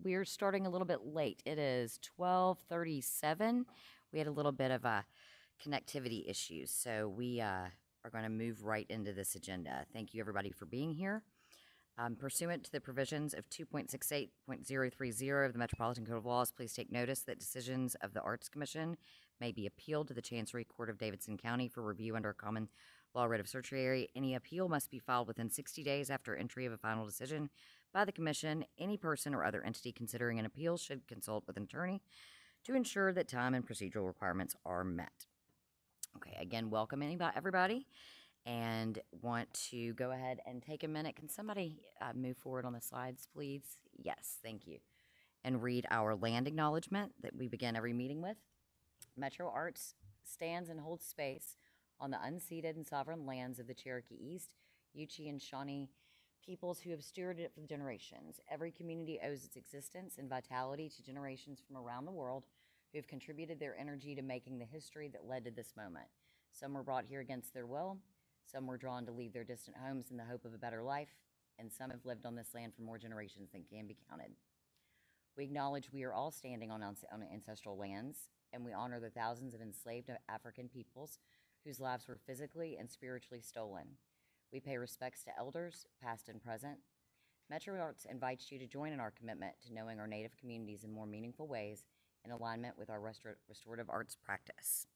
we're starting a little bit late. It is 12:37. We had a little bit of a connectivity issues, so we are going to move right into this agenda. Thank you, everybody, for being here. Pursuant to the provisions of 2.68.030 of the Metropolitan Code of Laws, please take notice that decisions of the Arts Commission may be appealed to the Chancery Court of Davidson County for review under a common law writ of certiorari. Any appeal must be filed within 60 days after entry of a final decision by the Commission. Any person or other entity considering an appeal should consult with an attorney to ensure that time and procedural requirements are met. Okay, again, welcome everybody, and want to go ahead and take a minute. Can somebody move forward on the slides, please? Yes, thank you. And read our land acknowledgement that we begin every meeting with. Metro Arts stands and holds space on the unceded and sovereign lands of the Cherokee East, Yuchi, and Shawnee peoples who have stewarded it for generations. Every community owes its existence and vitality to generations from around the world who have contributed their energy to making the history that led to this moment. Some were brought here against their will, some were drawn to leave their distant homes in the hope of a better life, and some have lived on this land for more generations than can be counted. We acknowledge we are all standing on ancestral lands, and we honor the thousands of enslaved African peoples whose lives were physically and spiritually stolen. We pay respects to elders, past and present. Metro Arts invites you to join in our commitment to knowing our Native communities in more meaningful ways in alignment with our restorative arts practice.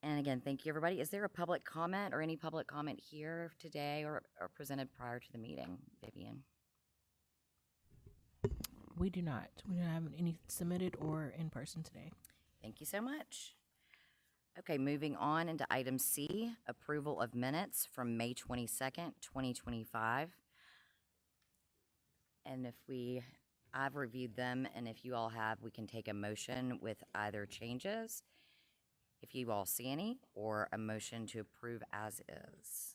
And again, thank you, everybody. Is there a public comment or any public comment here today or presented prior to the meeting, Vivian? We do not. We don't have any submitted or in person today. Thank you so much. Okay, moving on into item C, approval of minutes from May 22nd, 2025. And I've reviewed them, and if you all have, we can take a motion with either changes, if you all see any, or a motion to approve as is.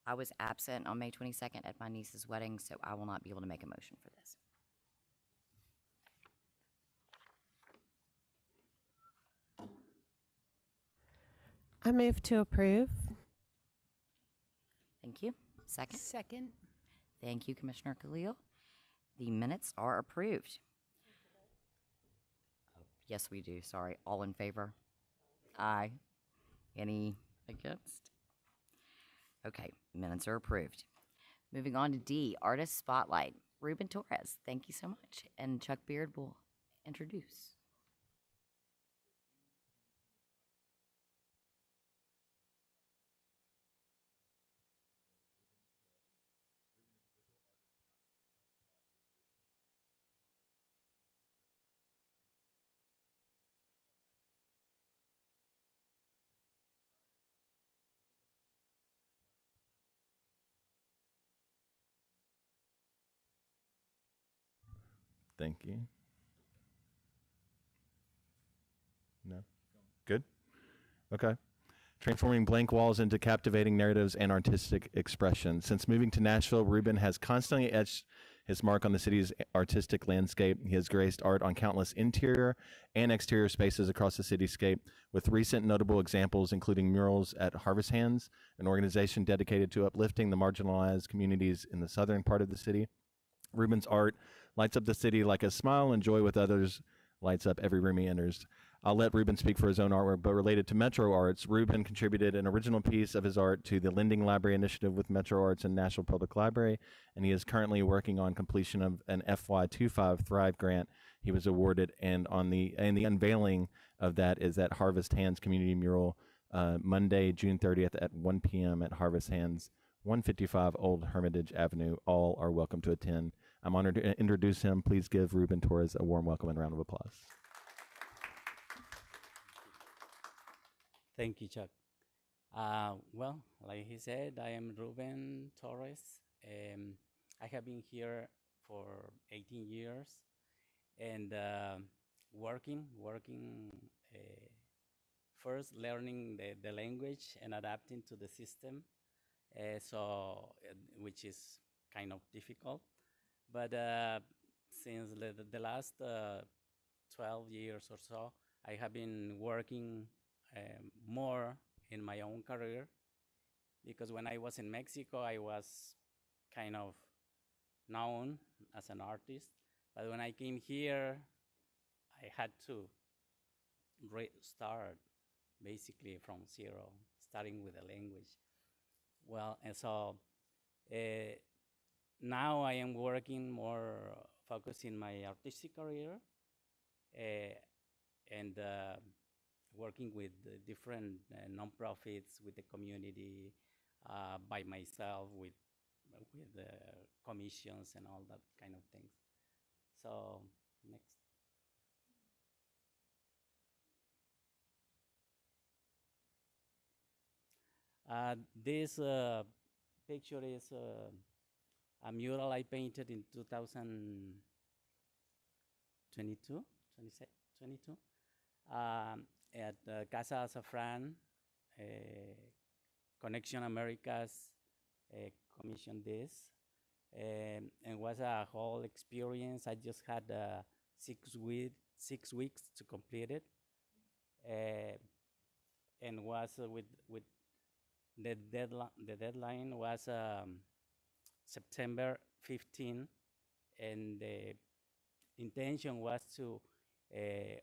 I was absent on May 22nd at my niece's wedding, so I will not be able to make a motion for this. I move to approve. Thank you. Second. Second. Thank you, Commissioner Khalil. The minutes are approved. Yes, we do. Sorry. All in favor? Aye. Any against? Okay, minutes are approved. Moving on to D, Artist Spotlight. Ruben Torres, thank you so much. And Chuck Beard will introduce. Thank you. No? Good? Okay. Transforming blank walls into captivating narratives and artistic expression. Since moving to Nashville, Ruben has constantly etched his mark on the city's artistic landscape. He has graced art on countless interior and exterior spaces across the cityscape, with recent notable examples including murals at Harvest Hands, an organization dedicated to uplifting the marginalized communities in the southern part of the city. Ruben's art lights up the city like a smile and joy with others lights up every room he enters. I'll let Ruben speak for his own artwork, but related to Metro Arts, Ruben contributed an original piece of his art to the Lending Library Initiative with Metro Arts and Nashville Public Library, and he is currently working on completion of an FY25 Thrive grant he was awarded, and the unveiling of that is at Harvest Hands Community Mural Monday, June 30th at 1 p.m. at Harvest Hands, 155 Old Hermitage Avenue. All are welcome to attend. I'm honored to introduce him. Please give Ruben Torres a warm welcome and round of applause. Thank you, Chuck. Well, like he said, I am Ruben Torres. I have been here for 18 years and working, first learning the language and adapting to the system, which is kind of difficult. But since the last 12 years or so, I have been working more in my own career, because when I was in Mexico, I was kind of known as an artist. But when I came here, I had to start basically from zero, starting with the language. Well, and so now I am working more focusing my artistic career and working with different nonprofits, with the community, by myself, with commissions and all that kind of things. So next. This picture is a mural I painted in 2022, 22, at Casa Azafran. Connection Americas commissioned this, and was a whole experience. I just had 6 weeks to complete it, and was with the deadline. The deadline was September 15, and the intention was to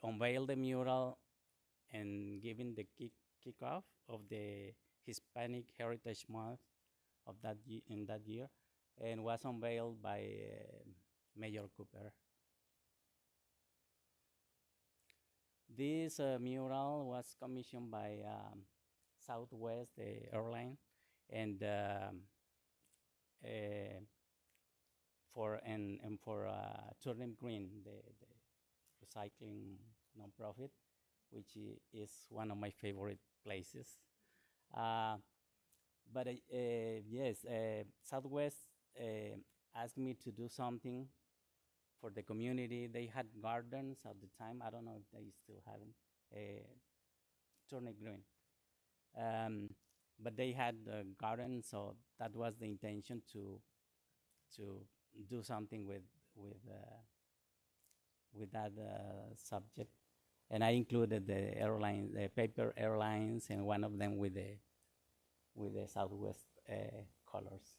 unveil the mural and giving the kickoff of the Hispanic Heritage Month of in that year, and was unveiled by Mayor Cooper. This mural was commissioned by Southwest, the airline, and for Turnip Green, the recycling nonprofit, which is one of my favorite places. But yes, Southwest asked me to do something for the community. They had gardens at the time. I don't know if they still have them. Turnip Green. But they had gardens, so that was the intention to do something with that subject. And I included the airlines, the paper airlines, and one of them with the Southwest colors.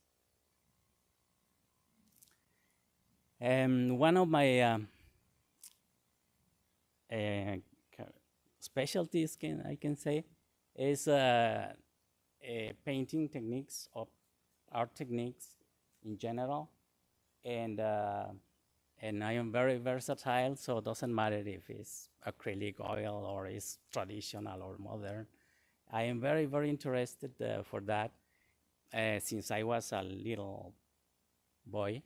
One of my specialties, I can say, is painting techniques or art techniques in general, and I am very versatile, so it doesn't matter if it's acrylic oil or it's traditional or modern. I am very, very interested for that since I was a little boy.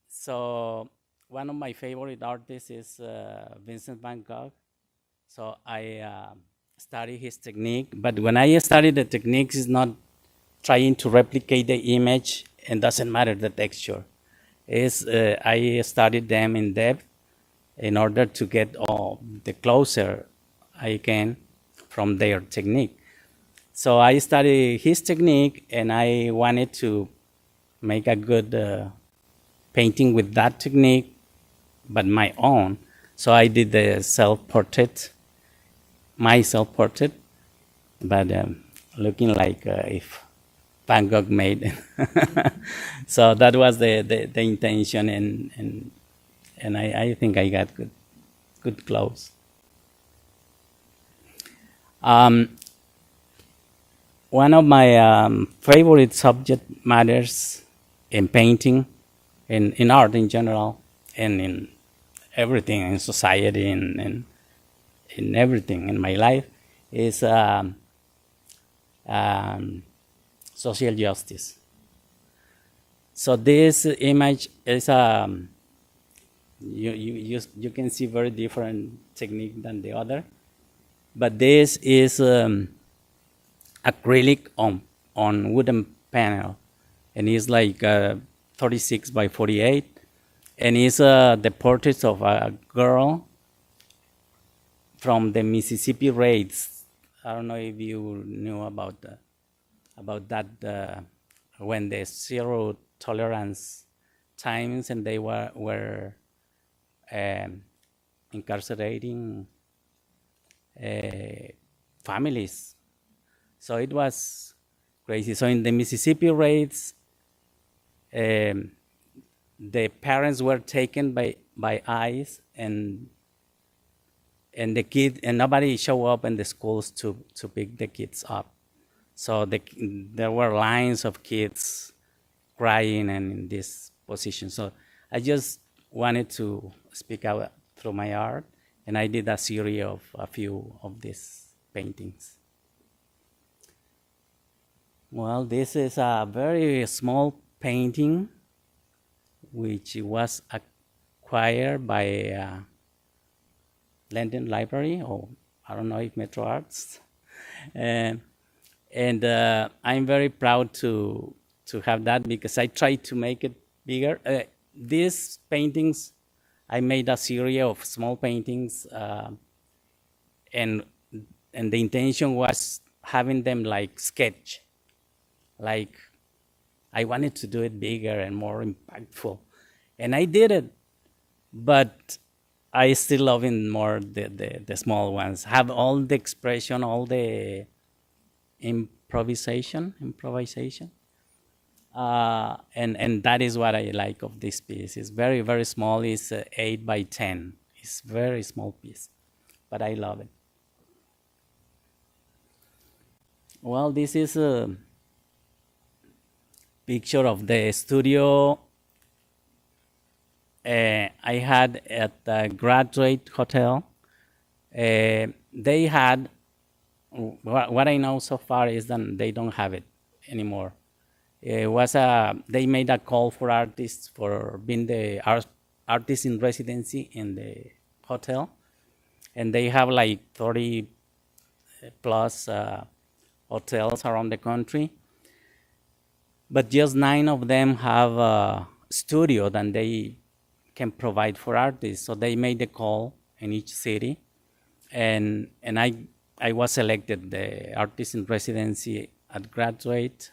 So one of my favorite artists is Vincent van Gogh. So I study his technique, but when I study the techniques, it's not trying to replicate the image, and doesn't matter the texture. I studied them in depth in order to get the closer I can from their technique. So I studied his technique, and I wanted to make a good painting with that technique, but my own. So I did the my self-portrait, but looking like if Van Gogh made it. So that was the intention, and I think I got good clothes. One of my favorite subject matters in painting, in art in general, and in everything in society and in everything in my life is social justice. So this image is you can see very different technique than the other, but this is acrylic on wooden panel, and it's like 36 by 48, and it's the portrait of a girl from the Mississippi raids. I don't know if you knew about that when the zero tolerance times, and they were incarcerating families. So it was crazy. So in the Mississippi raids, the parents were taken by ICE, and the kid, and nobody show up in the schools to pick the kids up. So there were lines of kids crying and in this position. So I just wanted to speak out through my art, and I did a series of a few of these paintings. Well, this is a very small painting which was acquired by London Library, or I don't know if Metro Arts. And I'm very proud to have that, because I tried to make it bigger. These paintings, I made a series of small paintings, and the intention was having them like sketch, like I wanted to do it bigger and more impactful, and I did it, but I still love it more the small ones. Have all the expression, all the improvisation, and that is what I like of this piece. It's very, very small. It's 8 by 10. It's very small piece, but I love it. Well, this is a picture of the studio I had at the Graduate Hotel. They had, what I know so far is that they don't have it anymore. It was they made a call for artists for being the artist in residency in the hotel, and they have like 30 plus hotels around the country, but just 9 of them have a studio that they can provide for artists. So they made the call in each city, and I was selected the artist in residency at Graduate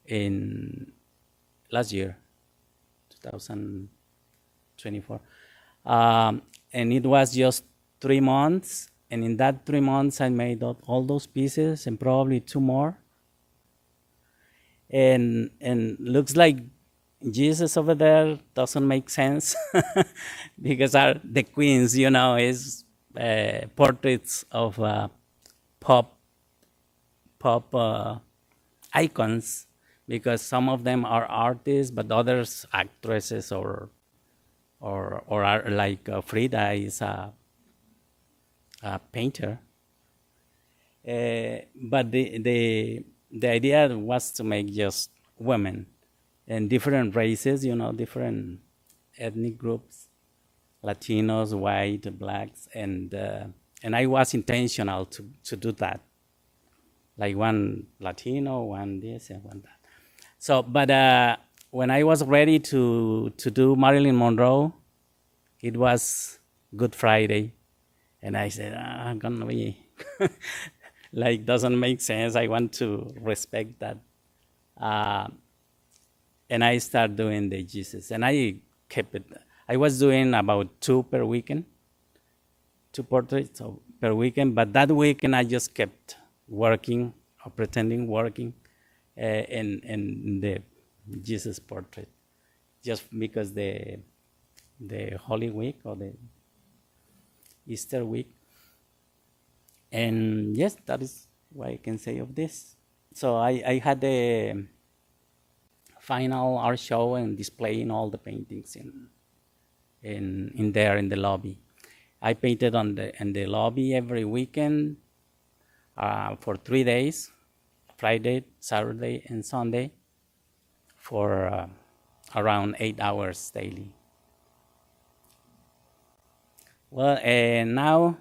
in last year, 2024, and it was just 3 months, and in that 3 months I made all those pieces and probably 2 more, and looks like Jesus over there doesn't make sense because the queens, is portraits of pop icons, because some of them are artists, but others actresses or are like Frida is a painter. But the idea was to make just women and different races, different ethnic groups, Latinos, white, blacks, and I was intentional to do that, like one Latino, one this and one that. So, but when I was ready to do Marilyn Monroe, it was Good Friday, and I said, I'm gonna be like, doesn't make sense. I want to respect that, and I started doing the Jesus, and I kept it. I was doing about 2 per weekend, 2 portraits per weekend, but that weekend I just kept working or pretending working in the Jesus portrait, just because the Holy Week or the Easter week. And yes, that is what I can say of this. So I had a final art show and displaying all the paintings in there in the lobby. I painted in the lobby every weekend for 3 days, Friday, Saturday, and Sunday, for around 8 hours daily. Well, now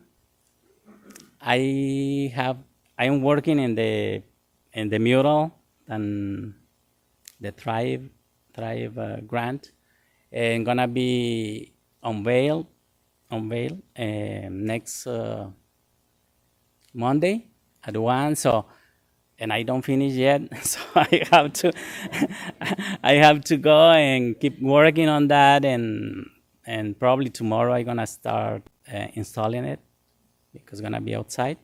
I'm working in the mural and the Thrive grant, and gonna be unveiled next Monday at 1. So, and I don't finish yet, so I have to go and keep working on that, and probably tomorrow I'm gonna start installing it, because it's gonna be outside.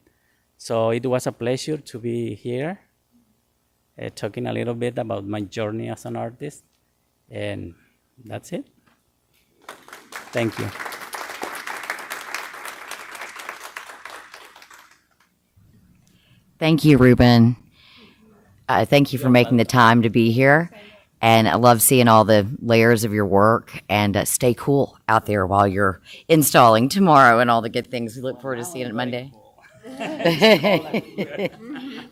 So it was a pleasure to be here, talking a little bit about my journey as an artist. And that's it. Thank you. Thank you, Ruben. Thank you for making the time to be here. And I love seeing all the layers of your work. And stay cool out there while you're installing tomorrow and all the good things. We look forward to seeing it Monday.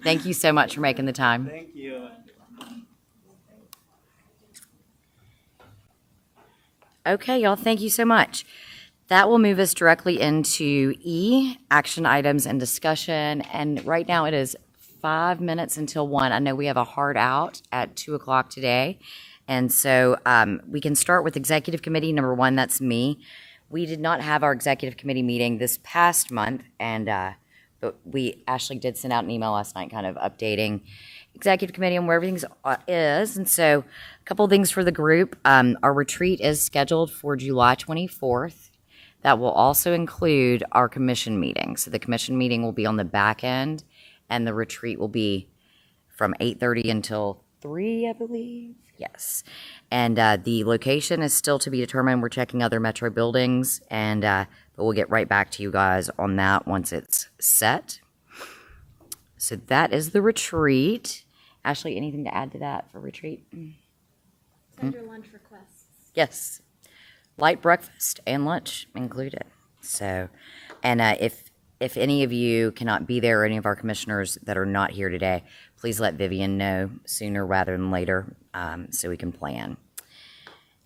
Thank you so much for making the time. Thank you. Okay, y'all, thank you so much. That will move us directly into E, action items and discussion. And right now it is 5 minutes until 1. I know we have a hard out at 2 o'clock today. And so we can start with executive committee. Number 1, that's me. We did not have our executive committee meeting this past month. And but Ashley did send out an email last night kind of updating executive committee on where everything is. And so a couple of things for the group. Our retreat is scheduled for July 24th. That will also include our commission meeting. So the commission meeting will be on the back end, and the retreat will be from 8:30 until 3, I believe. Yes. And the location is still to be determined. We're checking other metro buildings, and but we'll get right back to you guys on that once it's set. So that is the retreat. Ashley, anything to add to that for retreat? Under lunch requests. Yes. Light breakfast and lunch included. So, and if any of you cannot be there, or any of our commissioners that are not here today, please let Vivian know sooner rather than later, so we can plan.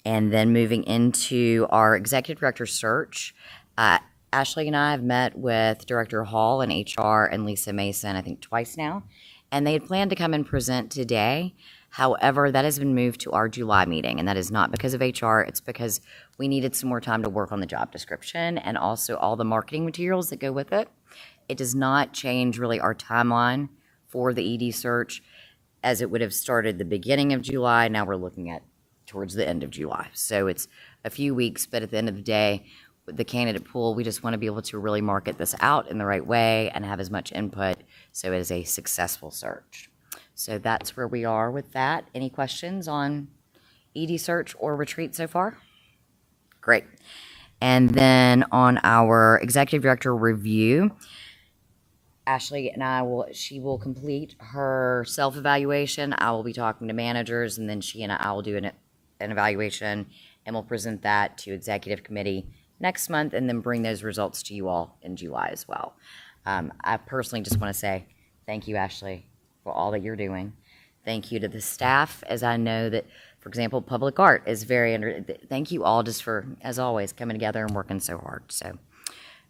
And then moving into our executive director search, Ashley and I have met with Director Hall and HR and Lisa Mason, I think twice now, and they had planned to come and present today. However, that has been moved to our July meeting, and that is not because of HR. It's because we needed some more time to work on the job description and also all the marketing materials that go with it. It does not change really our timeline for the ED search, as it would have started the beginning of July. Now we're looking at towards the end of July. So it's a few weeks, but at the end of the day, with the candidate pool, we just want to be able to really market this out in the right way and have as much input so it is a successful search. So that's where we are with that. Any questions on ED search or retreat so far? Great. And then on our executive director review, Ashley and she will complete her self-evaluation. I will be talking to managers, and then she and I will do an evaluation, and we'll present that to executive committee next month, and then bring those results to you all in July as well. I personally just want to say thank you, Ashley, for all that you're doing. Thank you to the staff, as I know that, for example, public art is thank you all just for, as always, coming together and working so hard. So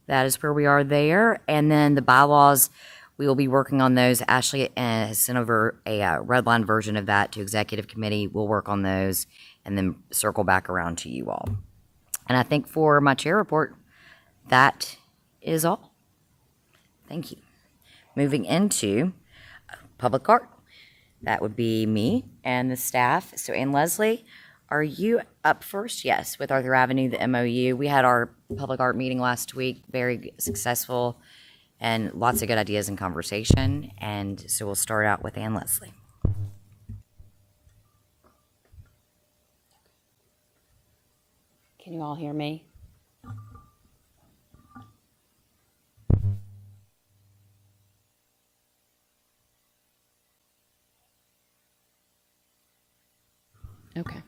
that is where we are there. And then the bylaws, we will be working on those. Ashley has sent over a red line version of that to executive committee. We'll work on those and then circle back around to you all. And I think for my chair report, that is all. Thank you. Moving into public art. That would be me and the staff. So, Ann Leslie, are you up first? Yes, with Arthur Avenue, the MOU. We had our public art meeting last week, very successful, and lots of good ideas and conversation. And so we'll start out with Ann Leslie. Can you all hear me? Okay.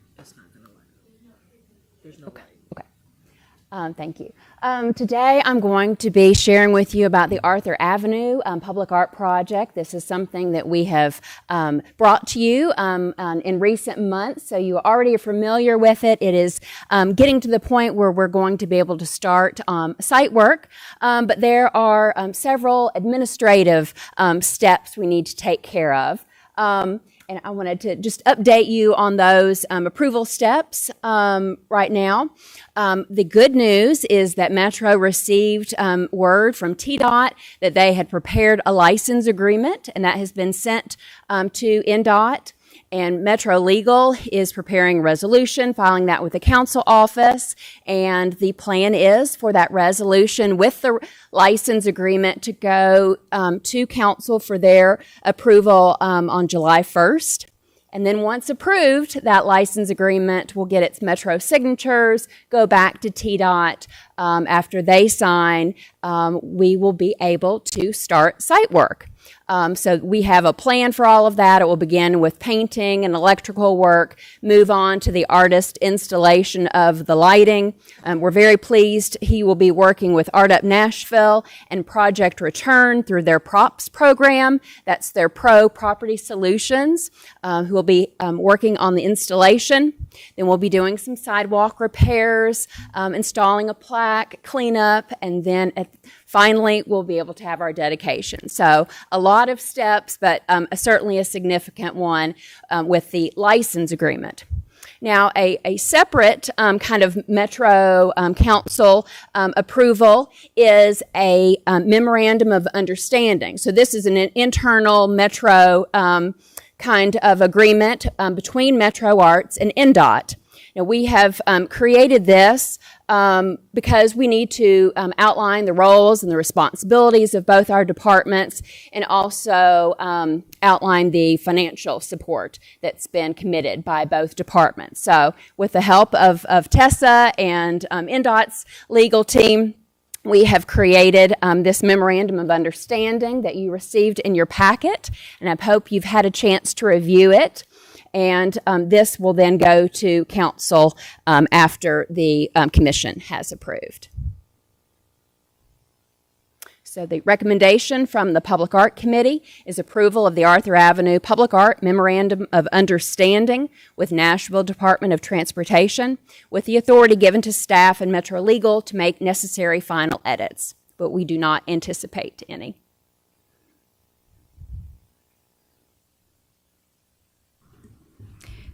Thank you. Today I'm going to be sharing with you about the Arthur Avenue Public Art Project. This is something that we have brought to you in recent months, so you already are familiar with it. It is getting to the point where we're going to be able to start site work, but there are several administrative steps we need to take care of. And I wanted to just update you on those approval steps right now. The good news is that Metro received word from TDOT that they had prepared a license agreement, and that has been sent to NDOT. And Metro Legal is preparing a resolution, filing that with the council office. And the plan is for that resolution with the license agreement to go to council for their approval on July 1st. And then once approved, that license agreement will get its Metro signatures, go back to TDOT. After they sign, we will be able to start site work. So we have a plan for all of that. It will begin with painting and electrical work, move on to the artist installation of the lighting. We're very pleased he will be working with Art Up Nashville and Project Return through their PROPS program. That's their Pro Property Solutions, who will be working on the installation. Then we'll be doing some sidewalk repairs, installing a plaque, cleanup, and then finally, we'll be able to have our dedication. So a lot of steps, but certainly a significant one with the license agreement. Now, a separate kind of Metro Council approval is a memorandum of understanding. So this is an internal Metro kind of agreement between Metro Arts and NDOT. Now, we have created this because we need to outline the roles and the responsibilities of both our departments and also outline the financial support that's been committed by both departments. So with the help of Tessa and NDOT's legal team, we have created this memorandum of understanding that you received in your packet, and I hope you've had a chance to review it. And this will then go to council after the commission has approved. So the recommendation from the Public Art Committee is approval of the Arthur Avenue Public Art Memorandum of Understanding with Nashville Department of Transportation, with the authority given to staff and Metro Legal to make necessary final edits, but we do not anticipate any.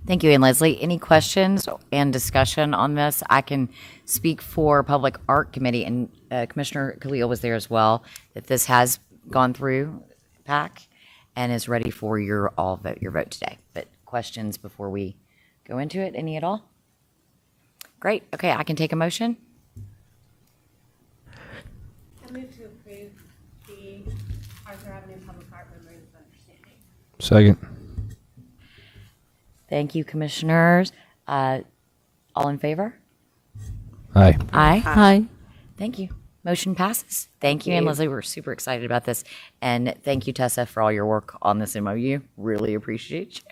Thank you, Ann Leslie. Any questions and discussion on this? I can speak for Public Art Committee, and Commissioner Khalil was there as well, that this has gone through PAC and is ready for your vote today. But questions before we go into it? Any at all? Great. Okay, I can take a motion. I move to approve the Arthur Avenue Public Art Memorandum of Understanding. Second. Thank you, commissioners. All in favor? Aye. Aye. Hi. Thank you. Motion passes. Thank you, Ann Leslie. We're super excited about this. And thank you, Tessa, for all your work on this MOU. Really appreciate you.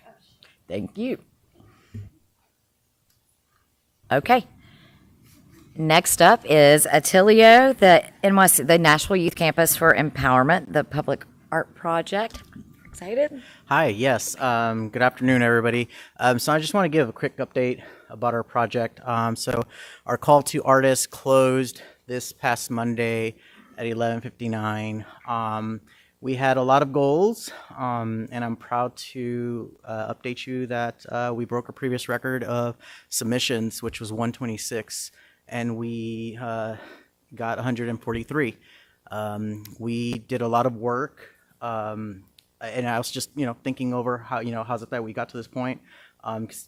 Thank you. Okay. Next up is Attilio, the Nashville Youth Campus for Empowerment, the Public Art Project. Excited? Hi, yes. Good afternoon, everybody. So I just want to give a quick update about our project. So our call to artists closed this past Monday at 11:59. We had a lot of goals, and I'm proud to update you that we broke a previous record of submissions, which was 126, and we got 143. We did a lot of work. And I was just, thinking over how, how's it that we got to this point? 'Cause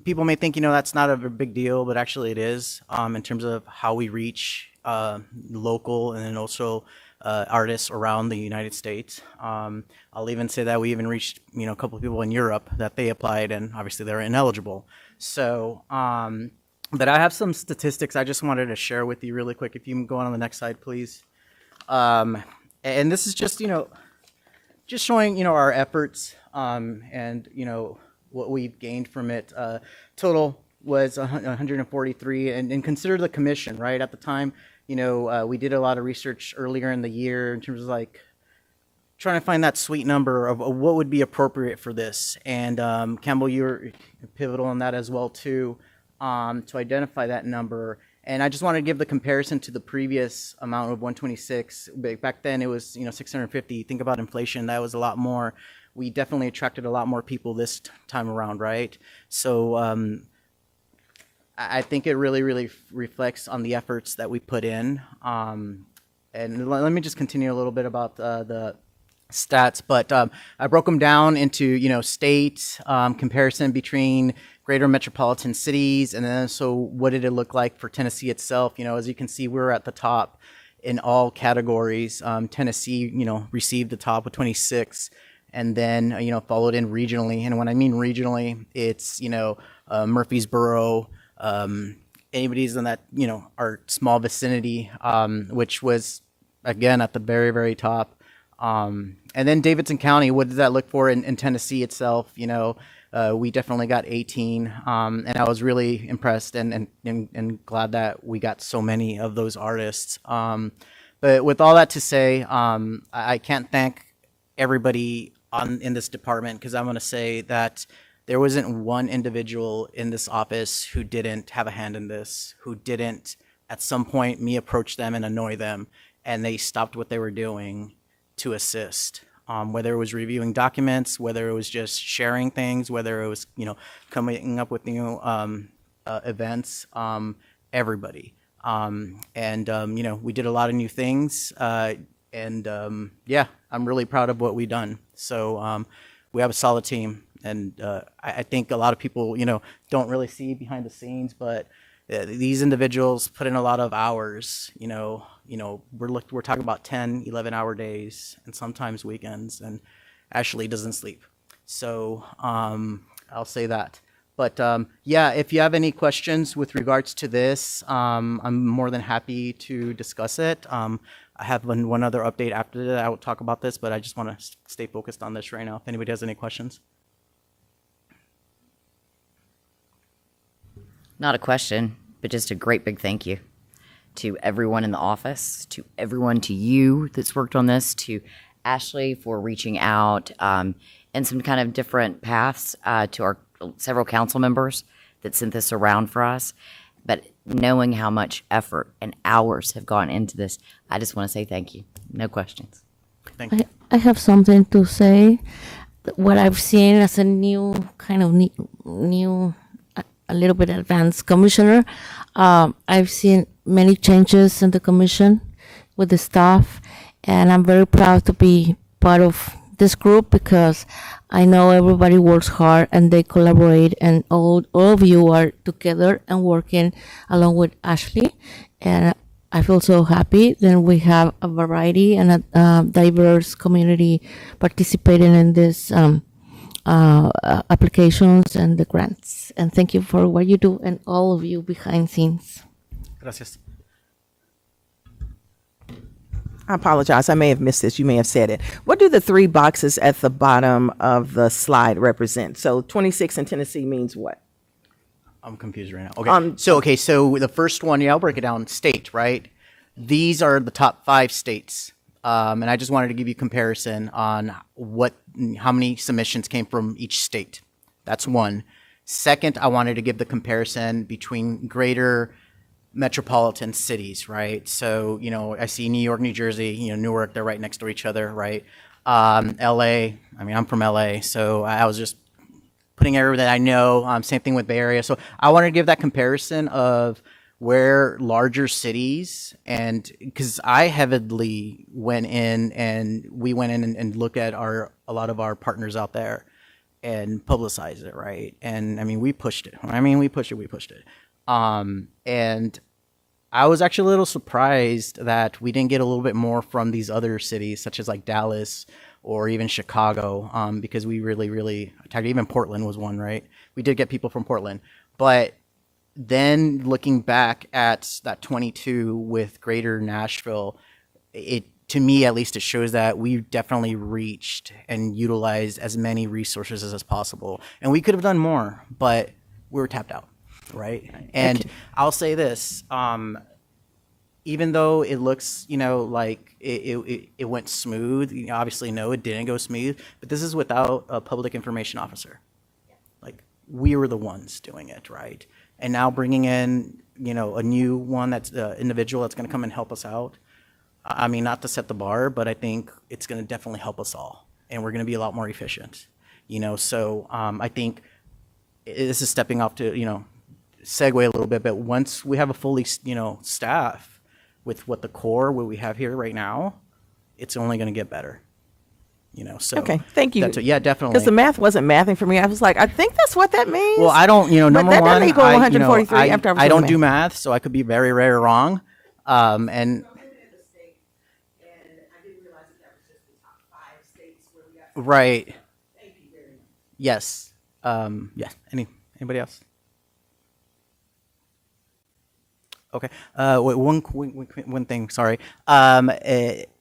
people may think, that's not a big deal, but actually it is, in terms of how we reach local and then also artists around the United States. I'll even say that we even reached, a couple of people in Europe that they applied and obviously they're ineligible. So, but I have some statistics I just wanted to share with you really quick. If you can go on the next slide, please. And this is just, just showing, our efforts and, what we've gained from it. Total was 143, and consider the commission, right? At the time, we did a lot of research earlier in the year in terms of like trying to find that sweet number of what would be appropriate for this. And Campbell, you're pivotal in that as well too, to identify that number. And I just want to give the comparison to the previous amount of 126. Back then it was, 650. Think about inflation. That was a lot more. We definitely attracted a lot more people this time around, right? So I think it really, really reflects on the efforts that we put in. And let me just continue a little bit about the stats, but I broke them down into, state comparison between greater metropolitan cities, and then so what did it look like for Tennessee itself? As you can see, we're at the top in all categories. Tennessee, received the top with 26, and then followed in regionally. And when I mean regionally, it's Murfreesboro, anybody's in that our small vicinity, which was again at the very, very top. And then Davidson County, what does that look for in Tennessee itself? We definitely got 18, and I was really impressed and glad that we got so many of those artists. But with all that to say, I can't thank everybody in this department, because I'm going to say that there wasn't one individual in this office who didn't have a hand in this, who didn't at some point me approach them and annoy them, and they stopped what they were doing to assist. Whether it was reviewing documents, whether it was just sharing things, whether it was coming up with new events, everybody. We did a lot of new things, yeah, I'm really proud of what we've done. So we have a solid team, and I think a lot of people don't really see behind the scenes, but these individuals put in a lot of hours. We're talking about 10, 11-hour days, and sometimes weekends, and Ashley doesn't sleep. So I'll say that. But yeah, if you have any questions with regards to this, I'm more than happy to discuss it. I have one other update after that. I will talk about this, but I just want to stay focused on this right now. If anybody has any questions. Not a question, but just a great big thank you to everyone in the office, to everyone, to you that's worked on this, to Ashley for reaching out in some kind of different paths, to our several council members that sent this around for us. But knowing how much effort and hours have gone into this, I just want to say thank you. No questions. Thank you. I have something to say. What I've seen as a new kind of new a little bit advanced commissioner, I've seen many changes in the commission with the staff, and I'm very proud to be part of this group because I know everybody works hard and they collaborate, and all of you are together and working along with Ashley, and I feel so happy that we have a variety and a diverse community participating in this applications and the grants. And thank you for what you do and all of you behind scenes. Gracias. I apologize. I may have missed this. You may have said it. What do the three boxes at the bottom of the slide represent? So 26 in Tennessee means what? I'm confused right now. Okay. So the first one, I'll break it down. State, right? These are the top 5 states. And I just wanted to give you comparison on how many submissions came from each state. That's one. Second, I wanted to give the comparison between greater metropolitan cities, right? So, I see New York, New Jersey, Newark, they're right next to each other, right? LA, I'm from LA, so I was just putting everything that I know. Same thing with Bay Area. So I wanted to give that comparison of where larger cities, and because I heavily went in and looked at a lot of our partners out there and publicized it, right? And we pushed it. We pushed it. And I was actually a little surprised that we didn't get a little bit more from these other cities, such as like Dallas or even Chicago, because we really attacked. Even Portland was one, right? We did get people from Portland, but then looking back at that 22 with Greater Nashville, to me at least, it shows that we definitely reached and utilized as many resources as possible, and we could have done more, but we were tapped out. Right. And I'll say this, even though it looks, like it went smooth, obviously, no, it didn't go smooth, but this is without a public information officer. Like, we were the ones doing it, right? And now bringing in, a new one that's individual that's going to come and help us out. Not to set the bar, but I think it's going to definitely help us all, and we're going to be a lot more efficient, So I think this is stepping off to, segue a little bit, but once we have a fully, staff with what we have here right now, it's only going to get better. you know, so. Okay, thank you. Yeah, definitely. Because the math wasn't mathing for me. I was like, I think that's what that means. Well, I don't, you know, But number that one, doesn't equal 143 after I was I doing don't do math. math, so I could be very, very wrong. And right. Yes. Yeah. Anybody else? Okay. One thing. Sorry.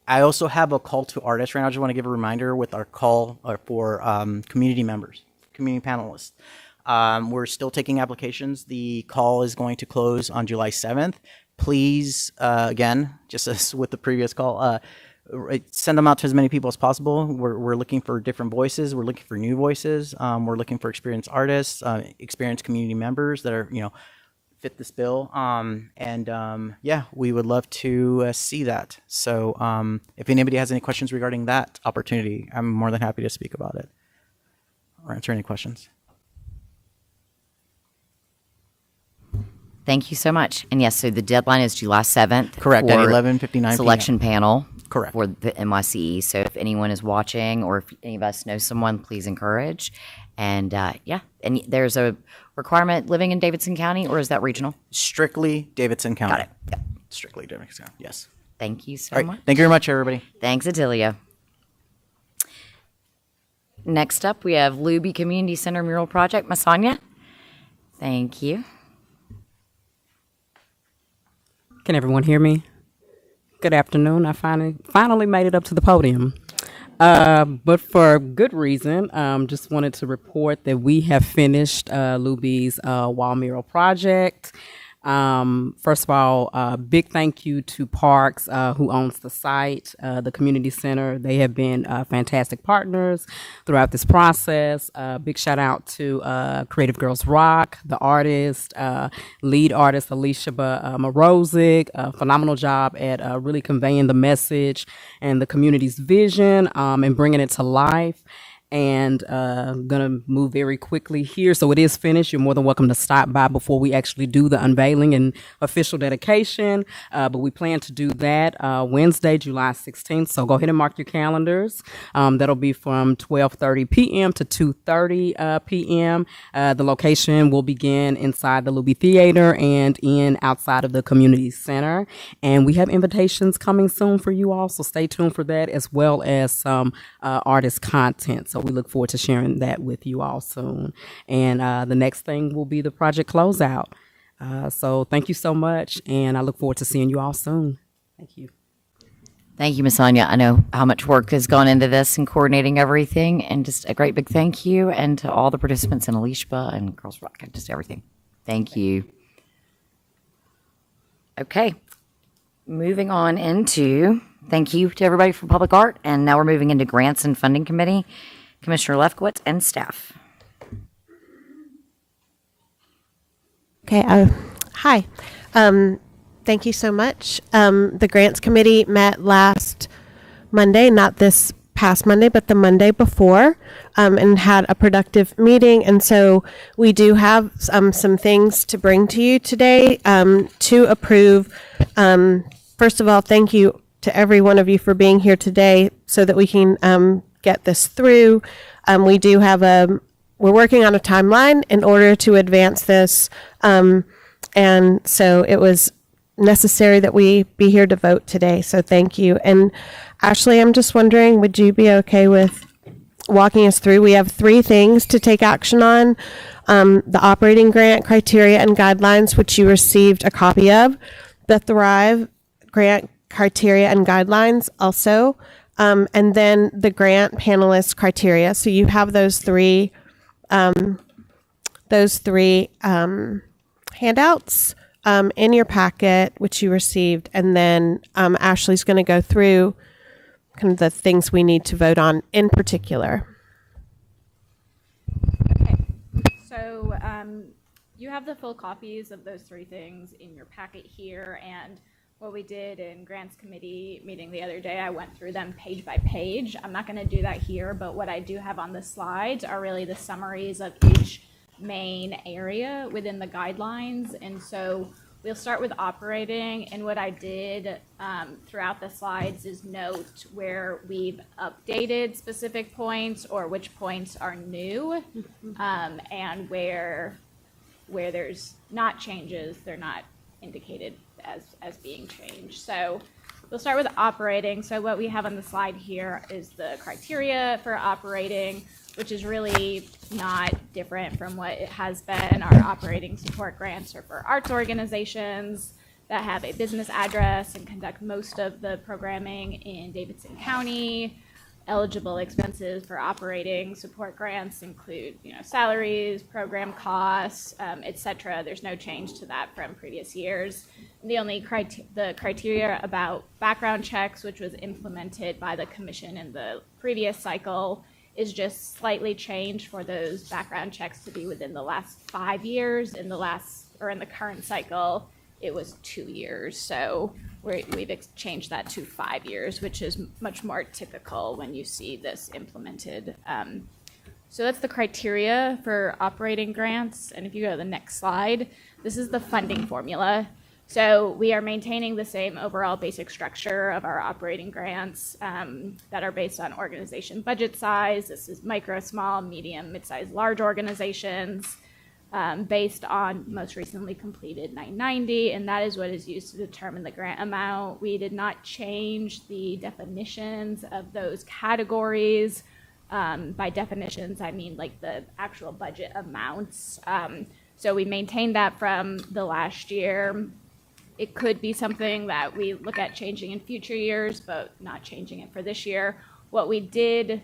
I also have a call to artists right now. I just want to give a reminder with our call for community members, community panelists. We're still taking applications. The call is going to close on July 7th. Please, again, just as with the previous call, send them out to as many people as possible. We're looking for different voices. We're looking for new voices. We're looking for experienced artists, experienced community members that are, you know, fit this bill. Yeah, we would love to see that. So if anybody has any questions regarding that opportunity, I'm more than happy to speak about it or answer any questions. Thank you so much. And yes, so the deadline is July 7th. Correct, at for 11:59 p.m. Selection panel. Correct. For the NYCE. So if anyone is watching or if any of us know someone, please encourage. And yeah, and there's a requirement living in Davidson County, or is that regional? Strictly Davidson County. Got it. Yeah. Strictly Davidson County, yes. Thank you so All right, much. thank you very much, everybody. Thanks, Atilia. Next up, we have Luby Community Center Mural Project. Masanya. Thank you. Can everyone hear me? Good afternoon. I finally made it up to the podium. But for good reason, just wanted to report that we have finished Luby's wall mural project. First of all, big thank you to Parks, who owns the site, the community center. They have been fantastic partners throughout this process. Big shout out to Creative Girls Rock, the artist, lead artist Alicia Morozic. Phenomenal job at really conveying the message and the community's vision and bringing it to life. And gonna move very quickly here. So it is finished. You're more than welcome to stop by before we actually do the unveiling and official dedication. But we plan to do that Wednesday, July 16th. So go ahead and mark your calendars. That'll be from 12:30 p.m. to 2:30 p.m. The location will begin inside the Luby Theater and outside of the community center. And we have invitations coming soon for you all. So stay tuned for that, as well as some artist content. So we look forward to sharing that with you all soon. And the next thing will be the project closeout. So thank you so much, and I look forward to seeing you all soon. Thank you. Thank you, Ms. Anya. I know how much work has gone into this and coordinating everything, and just a great big thank you, and to all the participants in Alicia and Girls Rock, and just everything. Thank you. Okay, moving on into, thank you to everybody for public art, and now we're moving into Grants and Funding Committee. Commissioner Lefkowitz and staff. Okay, hi. Thank you so much. The Grants Committee met last Monday, not this past Monday, but the Monday before, and had a productive meeting. And so we do have some things to bring to you today to approve. First of all, thank you to every one of you for being here today so that we can get this through. We do have we're working on a timeline in order to advance this. And so it was necessary that we be here to vote today. So thank you. And Ashley, I'm just wondering, would you be okay with walking us through? We have 3 things to take action on. The operating grant criteria and guidelines, which you received a copy of. The Thrive grant criteria and guidelines also. And then the grant panelist criteria. So you have those three handouts in your packet, which you received. And then Ashley's going to go through kind of the things we need to vote on in particular. Okay. So you have the full copies of those 3 things in your packet here, and what we did in Grants Committee meeting the other day, I went through them page by page. I'm not going to do that here, but what I do have on the slides are really the summaries of each main area within the guidelines. And so we'll start with operating, and what I did throughout the slides is note where we've updated specific points or which points are new, and where there's not changes, they're not indicated as being changed. So we'll start with operating. So what we have on the slide here is the criteria for operating, which is really not different from what it has been. Our operating support grants are for arts organizations that have a business address and conduct most of the programming in Davidson County. Eligible expenses for operating support grants include, salaries, program costs, et cetera. There's no change to that from previous years. The only the criteria about background checks, which was implemented by the commission in the previous cycle, is just slightly changed for those background checks to be within the last 5 years. In the current cycle, it was 2 years. So we've changed that to 5 years, which is much more typical when you see this implemented. So that's the criteria for operating grants. And if you go to the next slide, this is the funding formula. So we are maintaining the same overall basic structure of our operating grants that are based on organization budget size. This is micro, small, medium, mid-sized, large organizations. Based on most recently completed 990, and that is what is used to determine the grant amount. We did not change the definitions of those categories. By definitions, I mean like the actual budget amounts. So we maintained that from the last year. It could be something that we look at changing in future years, but not changing it for this year. What we did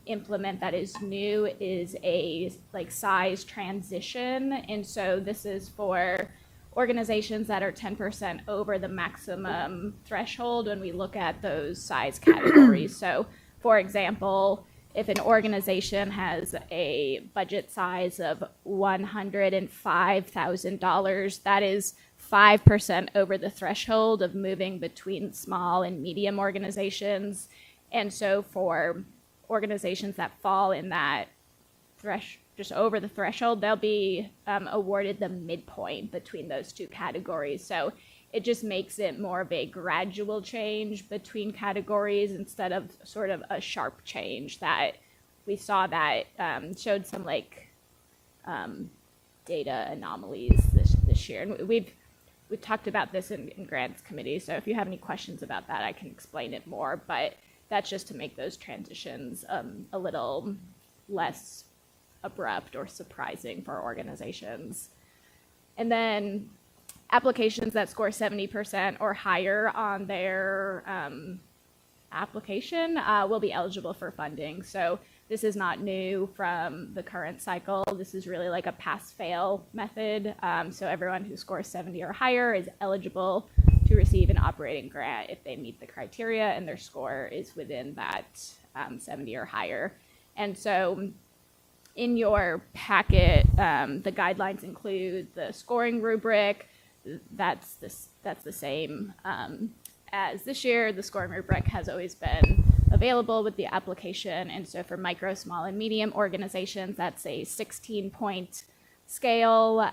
implement that is new is a size transition, and so this is for organizations that are 10% over the maximum threshold when we look at those size categories. So for example, if an organization has a budget size of $105,000, that is 5% over the threshold of moving between small and medium organizations. And so for organizations that fall in that just over the threshold, they'll be awarded the midpoint between those two categories. So it just makes it more of a gradual change between categories instead of sort of a sharp change that we saw that showed some data anomalies this year. And we've talked about this in grants committee. So if you have any questions about that, I can explain it more. But that's just to make those transitions a little less abrupt or surprising for organizations. And then applications that score 70% or higher on their application will be eligible for funding. So this is not new from the current cycle. This is really like a pass-fail method. So everyone who scores 70 or higher is eligible to receive an operating grant if they meet the criteria and their score is within that 70 or higher. And so in your packet, the guidelines include the scoring rubric. That's the same as this year. The scoring rubric has always been available with the application. And so for micro, small, and medium organizations, that's a 16-point scale.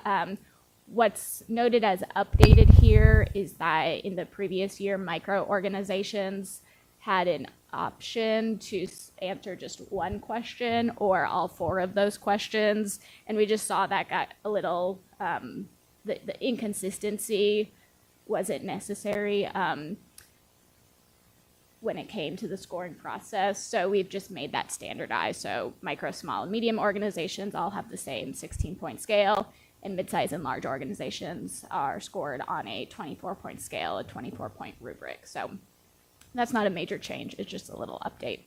What's noted as updated here is that in the previous year, micro organizations had an option to answer just one question or all 4 of those questions. And we just saw that got a little, the inconsistency wasn't necessary when it came to the scoring process. So we've just made that standardized. So micro, small, and medium organizations all have the same 16-point scale, and mid-sized and large organizations are scored on a 24-point scale, a 24-point rubric. So that's not a major change, it's just a little update.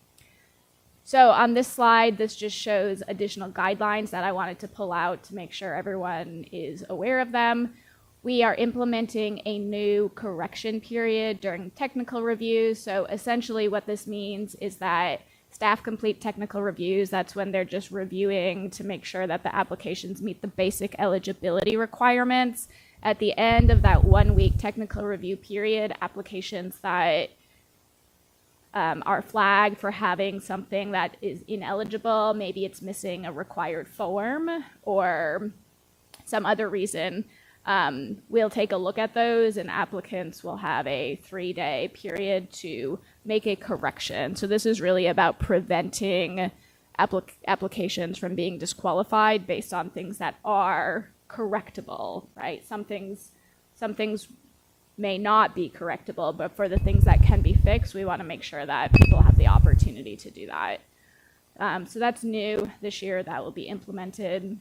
So on this slide, this just shows additional guidelines that I wanted to pull out to make sure everyone is aware of them. We are implementing a new correction period during technical reviews. So essentially what this means is that staff complete technical reviews. That's when they're just reviewing to make sure that the applications meet the basic eligibility requirements. At the end of that 1-week technical review period, applications that are flagged for having something that is ineligible, maybe it's missing a required form or some other reason, We'll take a look at those, and applicants will have a 3-day period to make a correction. So this is really about preventing applications from being disqualified based on things that are correctable, right? Some things may not be correctable, but for the things that can be fixed, we want to make sure that people have the opportunity to do that. So that's new this year. That will be implemented.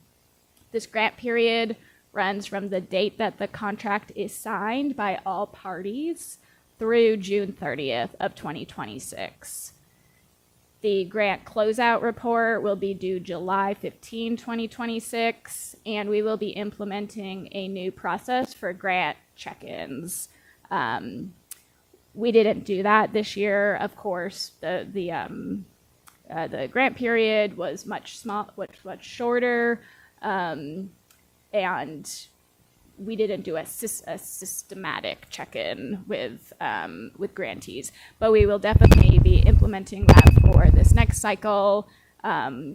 This grant period runs from the date that the contract is signed by all parties through June 30th of 2026. The grant closeout report will be due July 15, 2026, and we will be implementing a new process for grant check-ins. We didn't do that this year. Of course, the grant period was much shorter, and we didn't do a systematic check-in with grantees, but we will definitely be implementing that for this next cycle,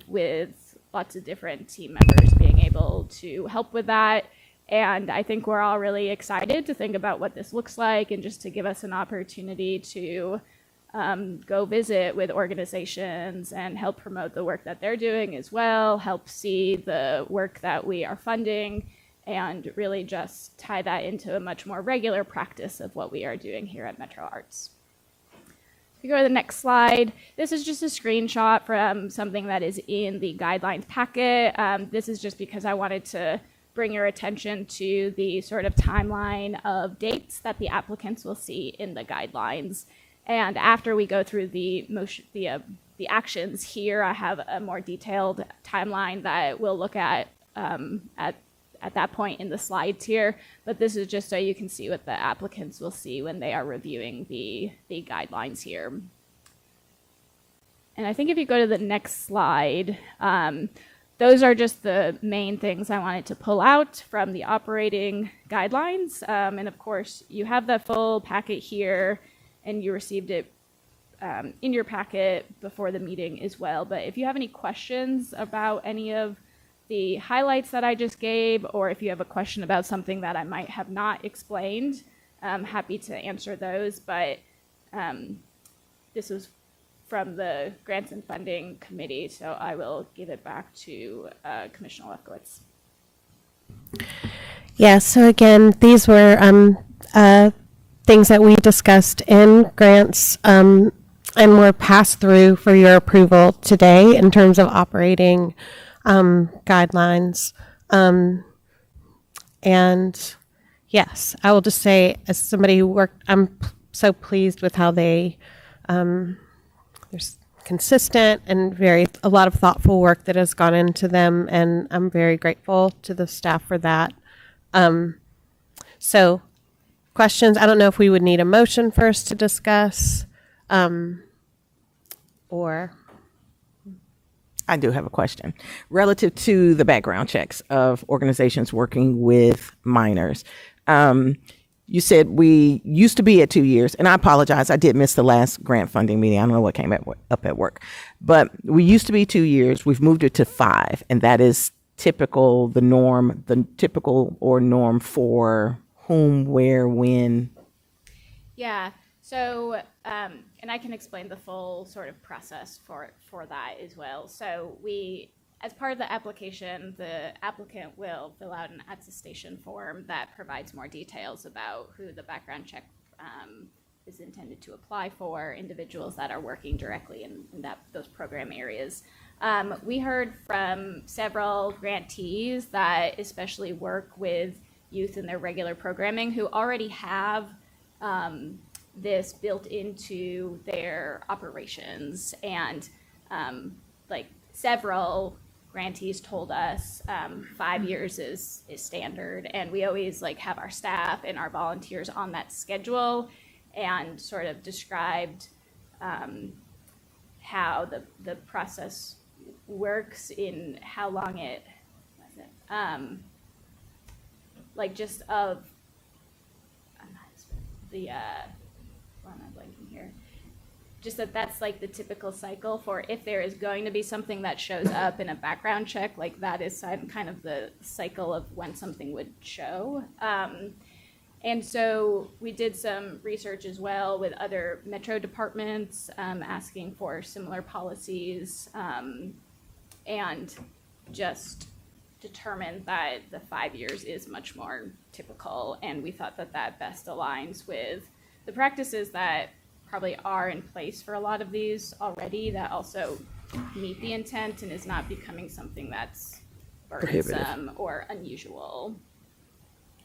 with lots of different team members being able to help with that. And I think we're all really excited to think about what this looks like, and just to give us an opportunity to go visit with organizations and help promote the work that they're doing as well, help see the work that we are funding, and really just tie that into a much more regular practice of what we are doing here at Metro Arts. If you go to the next slide, this is just a screenshot from something that is in the guidelines packet. This is just because I wanted to bring your attention to the sort of timeline of dates that the applicants will see in the guidelines. And after we go through the actions here, I have a more detailed timeline that we'll look at that point in the slides here. But this is just so you can see what the applicants will see when they are reviewing the guidelines here. And I think if you go to the next slide, those are just the main things I wanted to pull out from the operating guidelines. And of course, you have the full packet here, and you received it in your packet before the meeting as well. But if you have any questions about any of the highlights that I just gave, or if you have a question about something that I might have not explained, I'm happy to answer those. But this was from the Grants and Funding Committee, so I will give it back to Commissioner Lefkowitz. Yeah, so again, these were things that we discussed in grants and were passed through for your approval today in terms of operating guidelines. And yes, I will just say, as somebody who worked, I'm so pleased with how they, there's consistent and a lot of thoughtful work that has gone into them, and I'm very grateful to the staff for that. So questions, I don't know if we would need a motion first to discuss, or. I do have a question relative to the background checks of organizations working with minors. You said we used to be at 2 years, and I apologize, I did miss the last grant funding meeting. I don't know what came up at work, but we used to be 2 years. We've moved it to 5, and that is typical, the norm for whom, where, when. Yeah. So, and I can explain the full sort of process for that as well. So as part of the application, the applicant will fill out an attestation form that provides more details about who the background check is intended to apply for, individuals that are working directly in those program areas. We heard from several grantees that especially work with youth in their regular programming who already have this built into their operations, and like several grantees told us 5 years is standard, and we always have our staff and our volunteers on that schedule, and sort of described how the process works in how long it just of the why am I blanking here? just that that's like the typical cycle for if there is going to be something that shows up in a background check, like that is kind of the cycle of when something would show. And so we did some research as well with other metro departments, asking for similar policies, and just determined that the 5 years is much more typical. And we thought that that best aligns with the practices that probably are in place for a lot of these already, that also meet the intent and is not becoming something that's burdensome or unusual.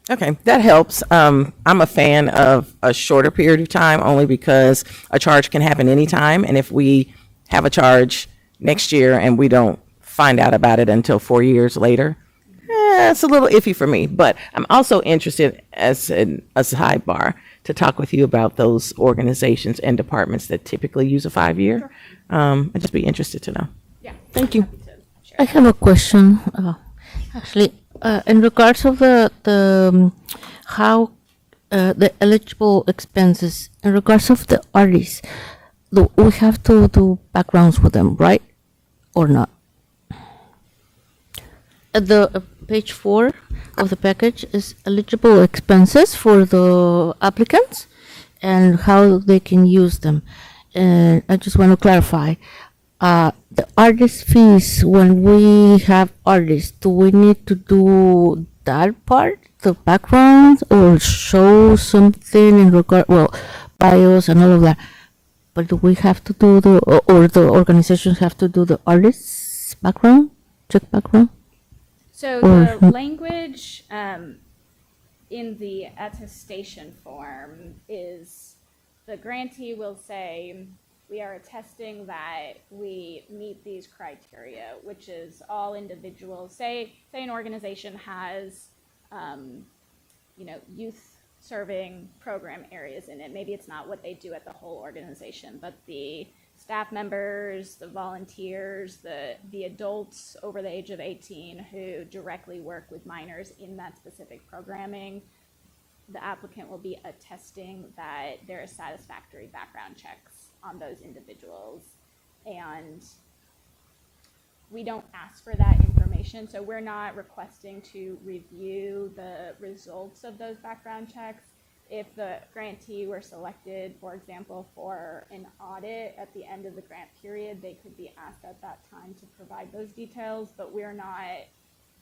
Okay, that helps. I'm a fan of a shorter period of time only because a charge can happen anytime. And if we have a charge next year and we don't find out about it until 4 years later, it's a little iffy for me. But I'm also interested, as a sidebar, to talk with you about those organizations and departments that typically use a 5 year. I'd just be interested to know. Yeah. Thank you. I have a question. Actually, in regards of the how the eligible expenses, in regards of the artists, we have to do backgrounds with them, right, or not? At the page 4 of the package is eligible expenses for the applicants and how they can use them. And I just want to clarify. The artist fees, when we have artists, do we need to do that part, the background, or show something in regard, well, bios and all of that? But do we have to do or the organizations have to do the artist's background, check background? So the language in the attestation form is the grantee will say, we are attesting that we meet these criteria, which is all individuals. Say an organization has, youth serving program areas in it. Maybe it's not what they do at the whole organization, but the staff members, the volunteers, the adults over the age of 18 who directly work with minors in that specific programming, the applicant will be attesting that there are satisfactory background checks on those individuals. And we don't ask for that information, so we're not requesting to review the results of those background checks. If the grantee were selected, for example, for an audit at the end of the grant period, they could be asked at that time to provide those details, but we're not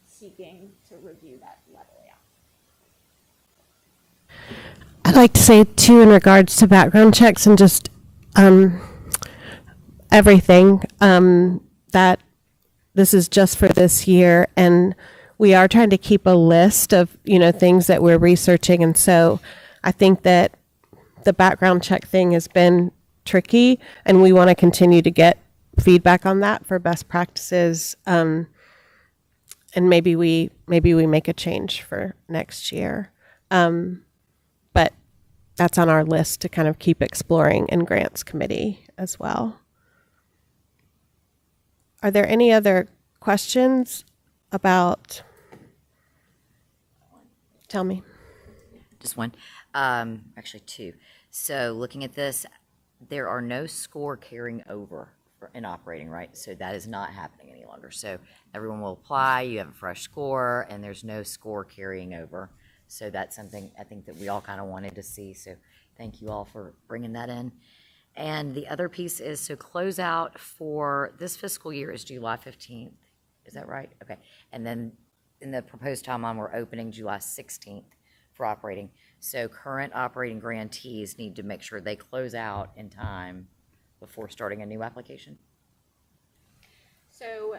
seeking to review that level. I'd like to say too, in regards to background checks and just everything, that this is just for this year, and we are trying to keep a list of things that we're researching, and so I think that the background check thing has been tricky, and we want to continue to get feedback on that for best practices, and maybe we make a change for next year. But that's on our list to kind of keep exploring in grants committee as well. Are there any other questions about? Tell me. Just one. Actually two. So looking at this, there are no score carrying over in operating, right? So that is not happening any longer. So everyone will apply, you have a fresh score, and there's no score carrying over. So that's something I think that we all kind of wanted to see. So thank you all for bringing that in. And the other piece is, so closeout for this fiscal year is July 15th. Is that right? Okay. And then in the proposed timeline, we're opening July 16th for operating. So current operating grantees need to make sure they close out in time before starting a new application. So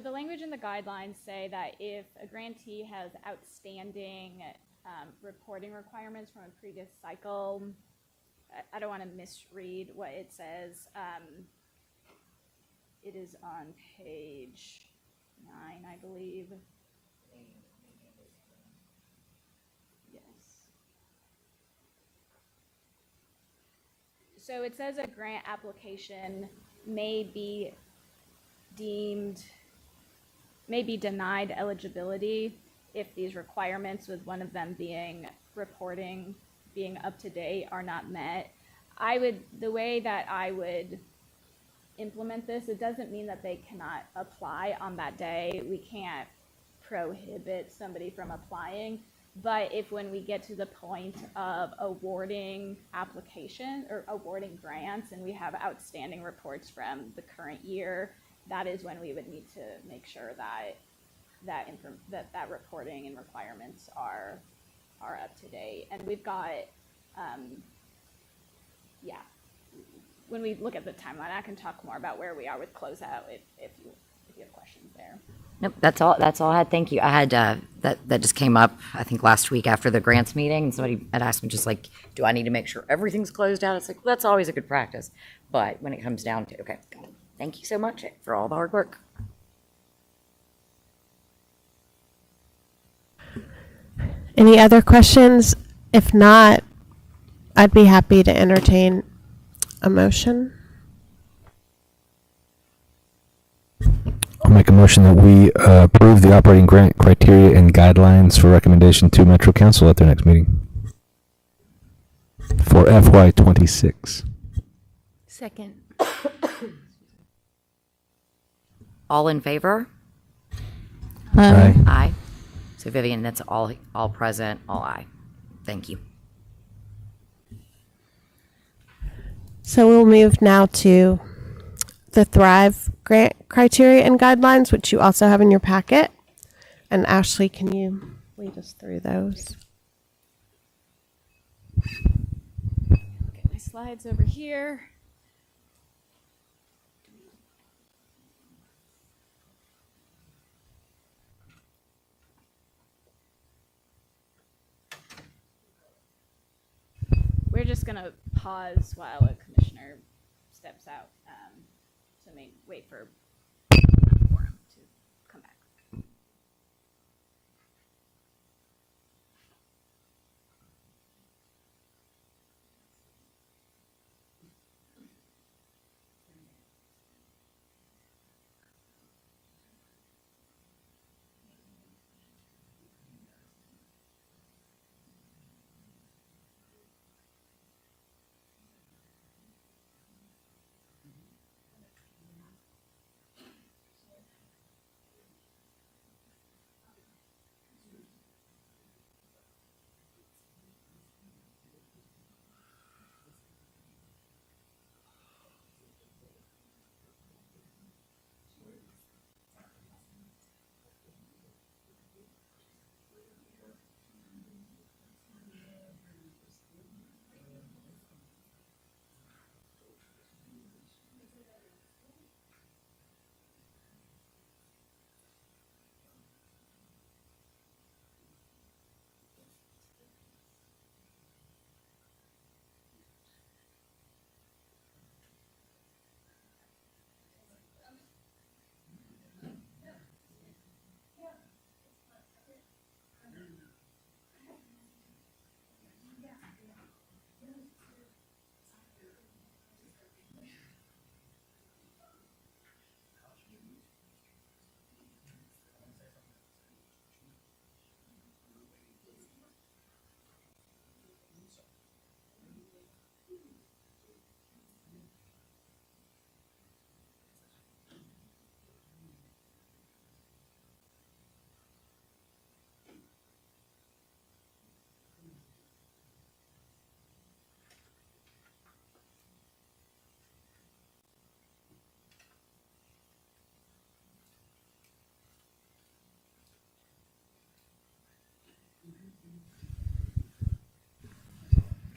the language in the guidelines say that if a grantee has outstanding reporting requirements from a previous cycle, I don't want to misread what it says. It is on page 9, I believe. Yes. So it says a grant application may be denied eligibility if these requirements, with one of them being reporting being up to date are not met. The way that I would implement this, it doesn't mean that they cannot apply on that day. We can't prohibit somebody from applying. But if when we get to the point of awarding application or awarding grants and we have outstanding reports from the current year, that is when we would need to make sure that that reporting and requirements are up to date. And we've got, when we look at the timeline, I can talk more about where we are with closeout if you have questions there. Nope, that's all I had. Thank you. I had, that just came up, I think last week after the grants meeting, and somebody had asked me just like, do I need to make sure everything's closed out? It's like, well, that's always a good practice. But when it comes down to, okay, got it. Thank you so much for all the hard work. Any other questions? If not, I'd be happy to entertain a motion. I'll make a motion that we approve the operating grant criteria and guidelines for recommendation to Metro Council at their next meeting for FY26. Second. All in favor? Aye. Aye. So Vivian, that's all present, all aye. Thank you. So we'll move now to the Thrive grant criteria and guidelines, which you also have in your packet. And Ashley, can you lead us through those? Get my slides over here. We're just going to pause while a commissioner steps out to wait for quorum to come back.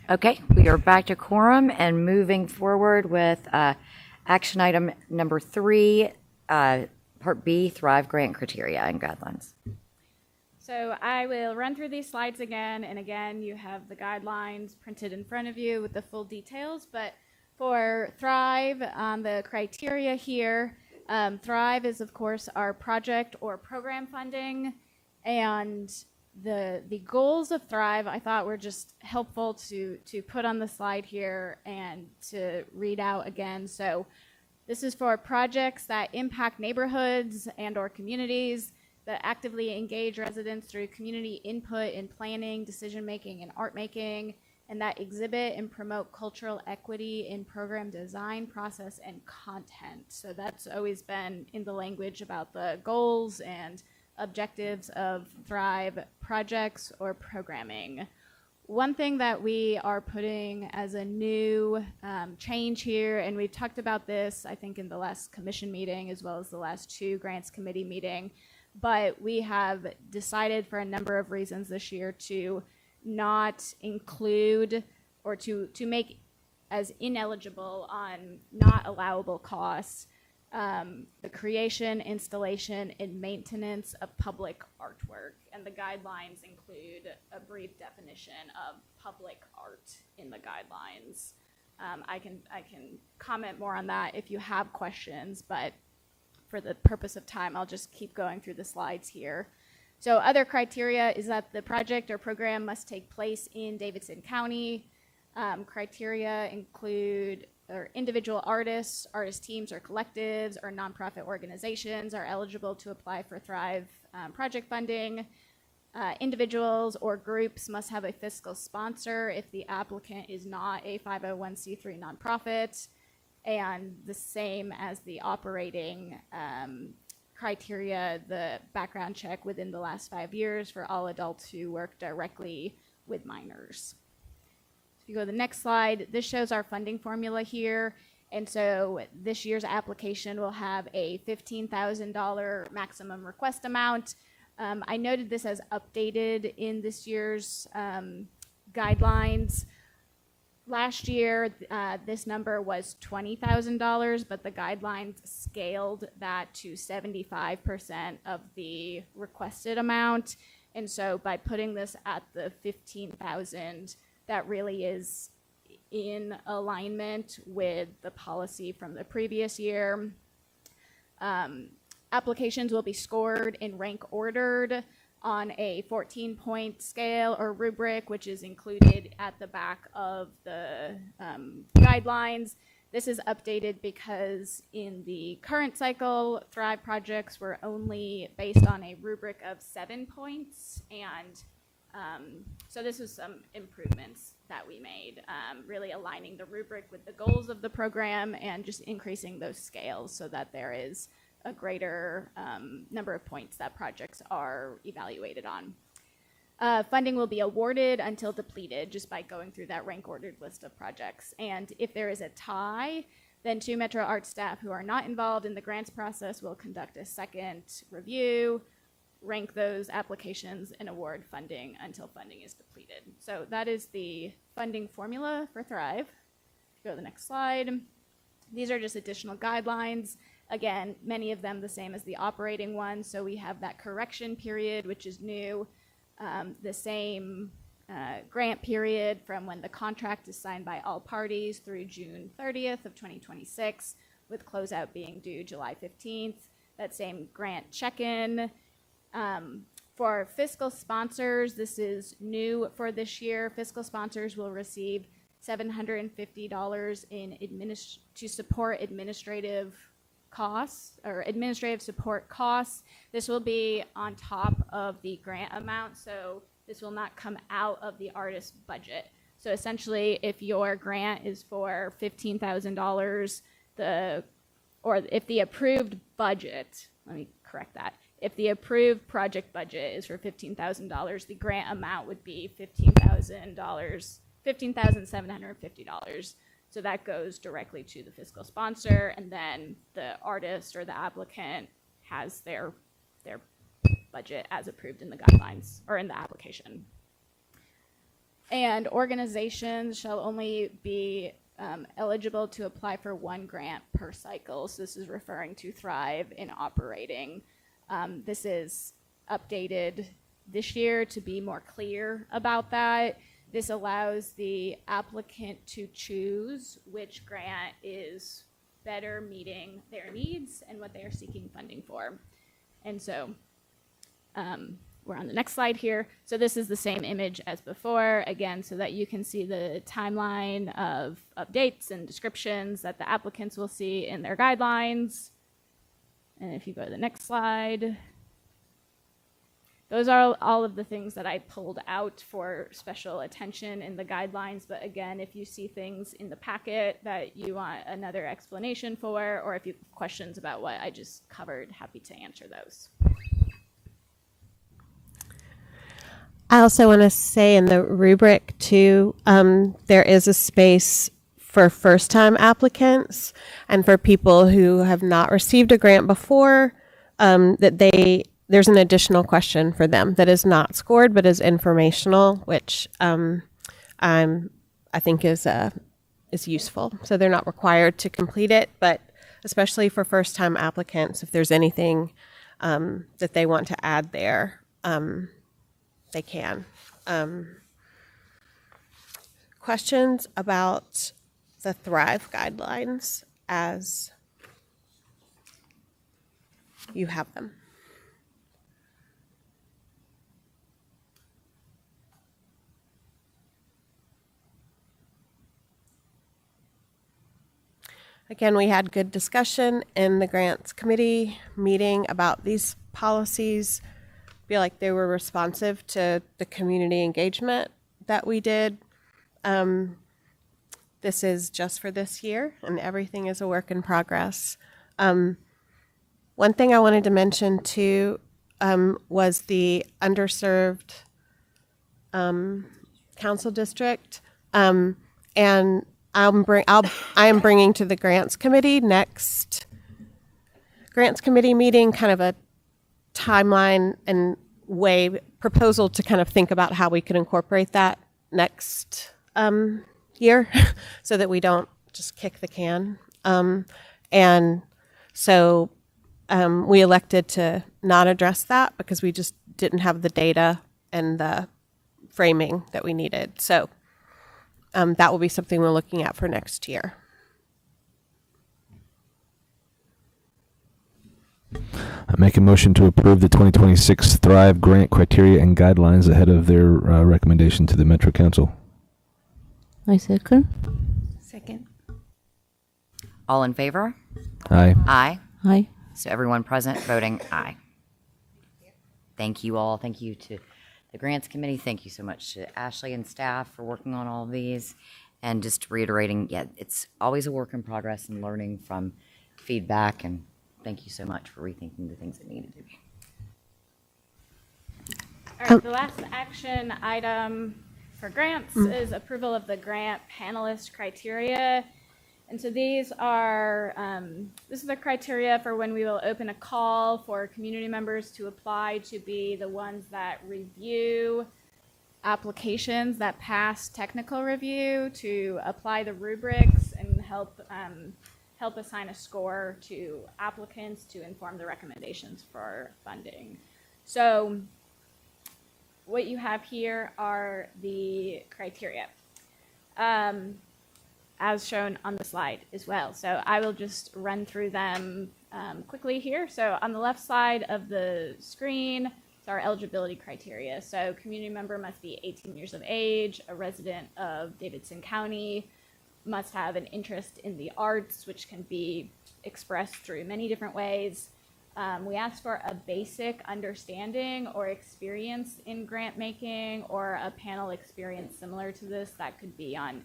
Okay, we are back to quorum and moving forward with action item number 3, Part B, Thrive Grant Criteria and Guidelines. So I will run through these slides again, and again, you have the guidelines printed in front of you with the full details, but for Thrive, the criteria here, Thrive is, of course, our project or program funding, and the goals of Thrive I thought were just helpful to put on the slide here and to read out again. So this is for projects that impact neighborhoods and or communities, that actively engage residents through community input in planning, decision making, and art making, and that exhibit and promote cultural equity in program design, process, and content. So that's always been in the language about the goals and objectives of Thrive projects or programming. One thing that we are putting as a new change here, and we've talked about this, I think, in the last commission meeting as well as the last 2 grants committee meeting, but we have decided for a number of reasons this year to not include or to make as ineligible on not allowable costs the creation, installation, and maintenance of public artwork. And the guidelines include a brief definition of public art in the guidelines. I can comment more on that if you have questions, but for the purpose of time, I'll just keep going through the slides here. So other criteria is that the project or program must take place in Davidson County. Criteria include individual artists, artist teams or collectives, or nonprofit organizations are eligible to apply for Thrive project funding. Individuals or groups must have a fiscal sponsor if the applicant is not a 501c3 nonprofit, and the same as the operating criteria, the background check within the last 5 years for all adults who work directly with minors. If you go to the next slide, this shows our funding formula here. And so this year's application will have a $15,000 maximum request amount. I noted this as updated in this year's guidelines. Last year, this number was $20,000, but the guidelines scaled that to 75% of the requested amount. And so by putting this at the $15,000, that really is in alignment with the policy from the previous year. Applications will be scored and rank ordered on a 14-point scale or rubric, which is included at the back of the guidelines. This is updated because in the current cycle, Thrive projects were only based on a rubric of 7 points, and so this was some improvements that we made, really aligning the rubric with the goals of the program and just increasing those scales so that there is a greater number of points that projects are evaluated on. Funding will be awarded until depleted just by going through that rank ordered list of projects. And if there is a tie, then 2 Metro Arts staff who are not involved in the grants process will conduct a second review, rank those applications, and award funding until funding is depleted. So that is the funding formula for Thrive. Go to the next slide. These are just additional guidelines. Again, many of them the same as the operating one. So we have that correction period, which is new, the same grant period from when the contract is signed by all parties through June 30th of 2026, with closeout being due July 15th. That same grant check-in. For fiscal sponsors, this is new for this year. Fiscal sponsors will receive $750 to support administrative costs or administrative support costs. This will be on top of the grant amount, so this will not come out of the artist's budget. So essentially, if your grant is for $15,000, or if the approved budget, let me correct that. If the approved project budget is for $15,000, the grant amount would be $15,750. So that goes directly to the fiscal sponsor, and then the artist or the applicant has their budget as approved in the guidelines or in the application. And organizations shall only be eligible to apply for 1 grant per cycle. So this is referring to Thrive in operating. This is updated this year to be more clear about that. This allows the applicant to choose which grant is better meeting their needs and what they are seeking funding for. And so we're on the next slide here. So this is the same image as before, again, so that you can see the timeline of updates and descriptions that the applicants will see in their guidelines. And if you go to the next slide, those are all of the things that I pulled out for special attention in the guidelines. But again, if you see things in the packet that you want another explanation for, or if you have questions about what I just covered, happy to answer those. I also want to say in the rubric too, there is a space for first-time applicants and for people who have not received a grant before, there's an additional question for them that is not scored but is informational, which I think is useful. So they're not required to complete it, but especially for first-time applicants, if there's anything that they want to add there, they can. Questions about the Thrive guidelines as you have them? Again, we had good discussion in the grants committee meeting about these policies. I feel like they were responsive to the community engagement that we did. This is just for this year, and everything is a work in progress. One thing I wanted to mention too was the underserved council district, and I am bringing to the grants committee next grants committee meeting kind of a timeline and proposal to kind of think about how we could incorporate that next year so that we don't just kick the can. And so we elected to not address that because we just didn't have the data and the framing that we needed. So that will be something we're looking at for next year. I make a motion to approve the 2026 Thrive Grant criteria and guidelines ahead of their recommendation to the Metro Council. I second. Second. All in favor? Aye. Aye. Aye. So everyone present voting aye. Thank you all. Thank you to the grants committee. Thank you so much to Ashley and staff for working on all of these. And just reiterating, yeah, it's always a work in progress and learning from feedback. And thank you so much for rethinking the things that needed to be. All right, the last action item for grants is approval of the grant panelist criteria. And so these are, this is the criteria for when we will open a call for community members to apply to be the ones that review applications that pass technical review, to apply the rubrics and help assign a score to applicants to inform the recommendations for funding. So what you have here are the criteria, as shown on the slide as well. So I will just run through them quickly here. So on the left side of the screen, it's our eligibility criteria. So community member must be 18 years of age, a resident of Davidson County, must have an interest in the arts, which can be expressed through many different ways. We ask for a basic understanding or experience in grant making, or a panel experience similar to this that could be on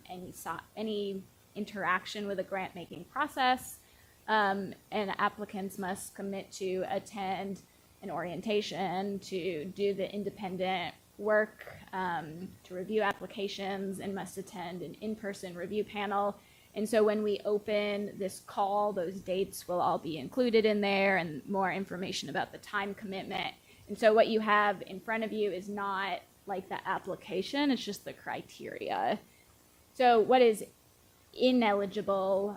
any interaction with a grant making process. And applicants must commit to attend an orientation, to do the independent work, to review applications, and must attend an in-person review panel. And so when we open this call, those dates will all be included in there, and more information about the time commitment. And so what you have in front of you is not like the application, it's just the criteria. So what is ineligible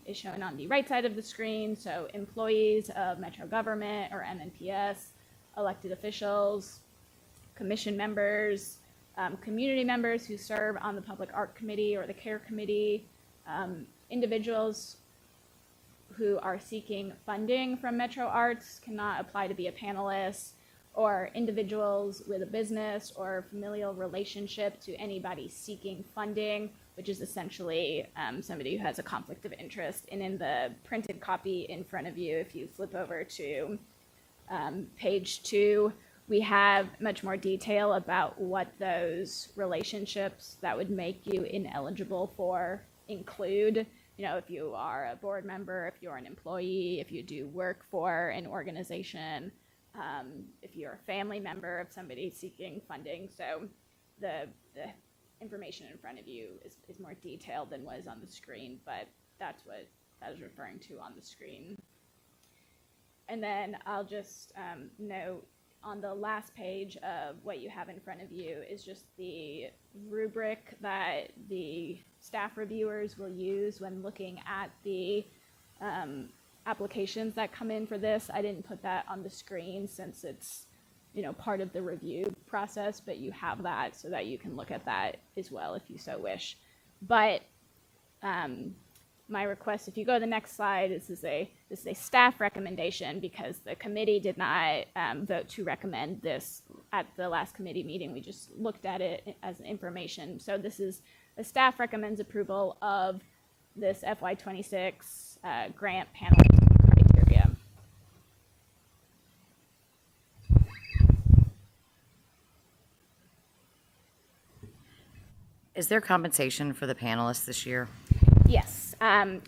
is shown on the right side of the screen. So employees of Metro government or MNPS, elected officials, commission members, community members who serve on the Public Art Committee or the Care Committee, individuals who are seeking funding from Metro Arts cannot apply to be a panelist, or individuals with a business or familial relationship to anybody seeking funding, which is essentially somebody who has a conflict of interest. And in the printed copy in front of you, if you flip over to page 2, we have much more detail about what those relationships that would make you ineligible for include. You know, if you are a board member, if you're an employee, if you do work for an organization, if you're a family member of somebody seeking funding. So the information in front of you is more detailed than what is on the screen, but that's what that is referring to on the screen. And then I'll just note on the last page of what you have in front of you is just the rubric that the staff reviewers will use when looking at the applications that come in for this. I didn't put that on the screen since it's, you know, part of the review process, but you have that so that you can look at that as well if you so wish. But my request, if you go to the next slide, this is a staff recommendation because the committee did not vote to recommend this at the last committee meeting. We just looked at it as information. So this is the staff recommends approval of this FY26 grant panel criteria. Is there compensation for the panelists this year? Yes.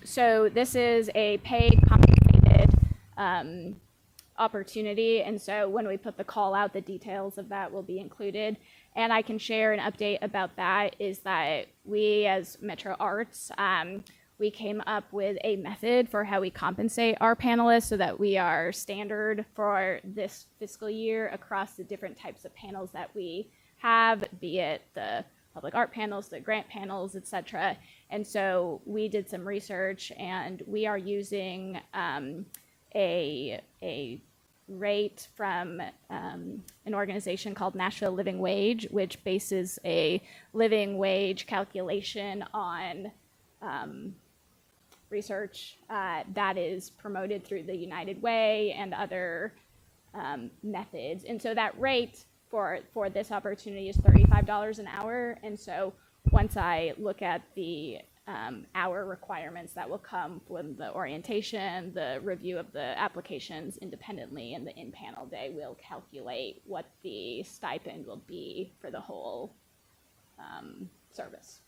So this is a paid compensated opportunity. And so when we put the call out, the details of that will be included. And I can share an update about that is that we as Metro Arts, we came up with a method for how we compensate our panelists so that we are standard for this fiscal year across the different types of panels that we have, be it the public art panels, the grant panels, etc. And so we did some research and we are using a rate from an organization called Nashville Living Wage, which bases a living wage calculation on research that is promoted through the United Way and other methods. And so that rate for this opportunity is $35 an hour. And so once I look at the hour requirements that will come from the orientation, the review of the applications independently, and the in-panel day, we'll calculate what the stipend will be for the whole service.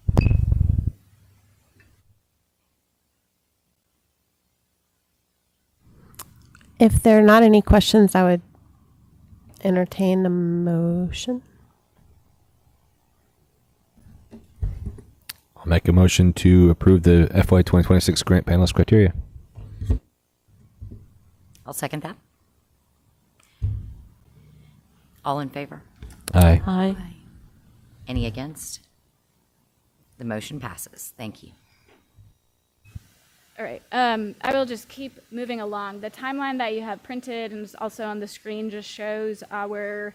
If there are not any questions, I would entertain a motion. I'll make a motion to approve the FY 2026 grant panelist criteria. I'll second that. All in favor? Aye. Aye. Any against? The motion passes. Thank you. All right, I will just keep moving along. The timeline that you have printed and is also on the screen just shows our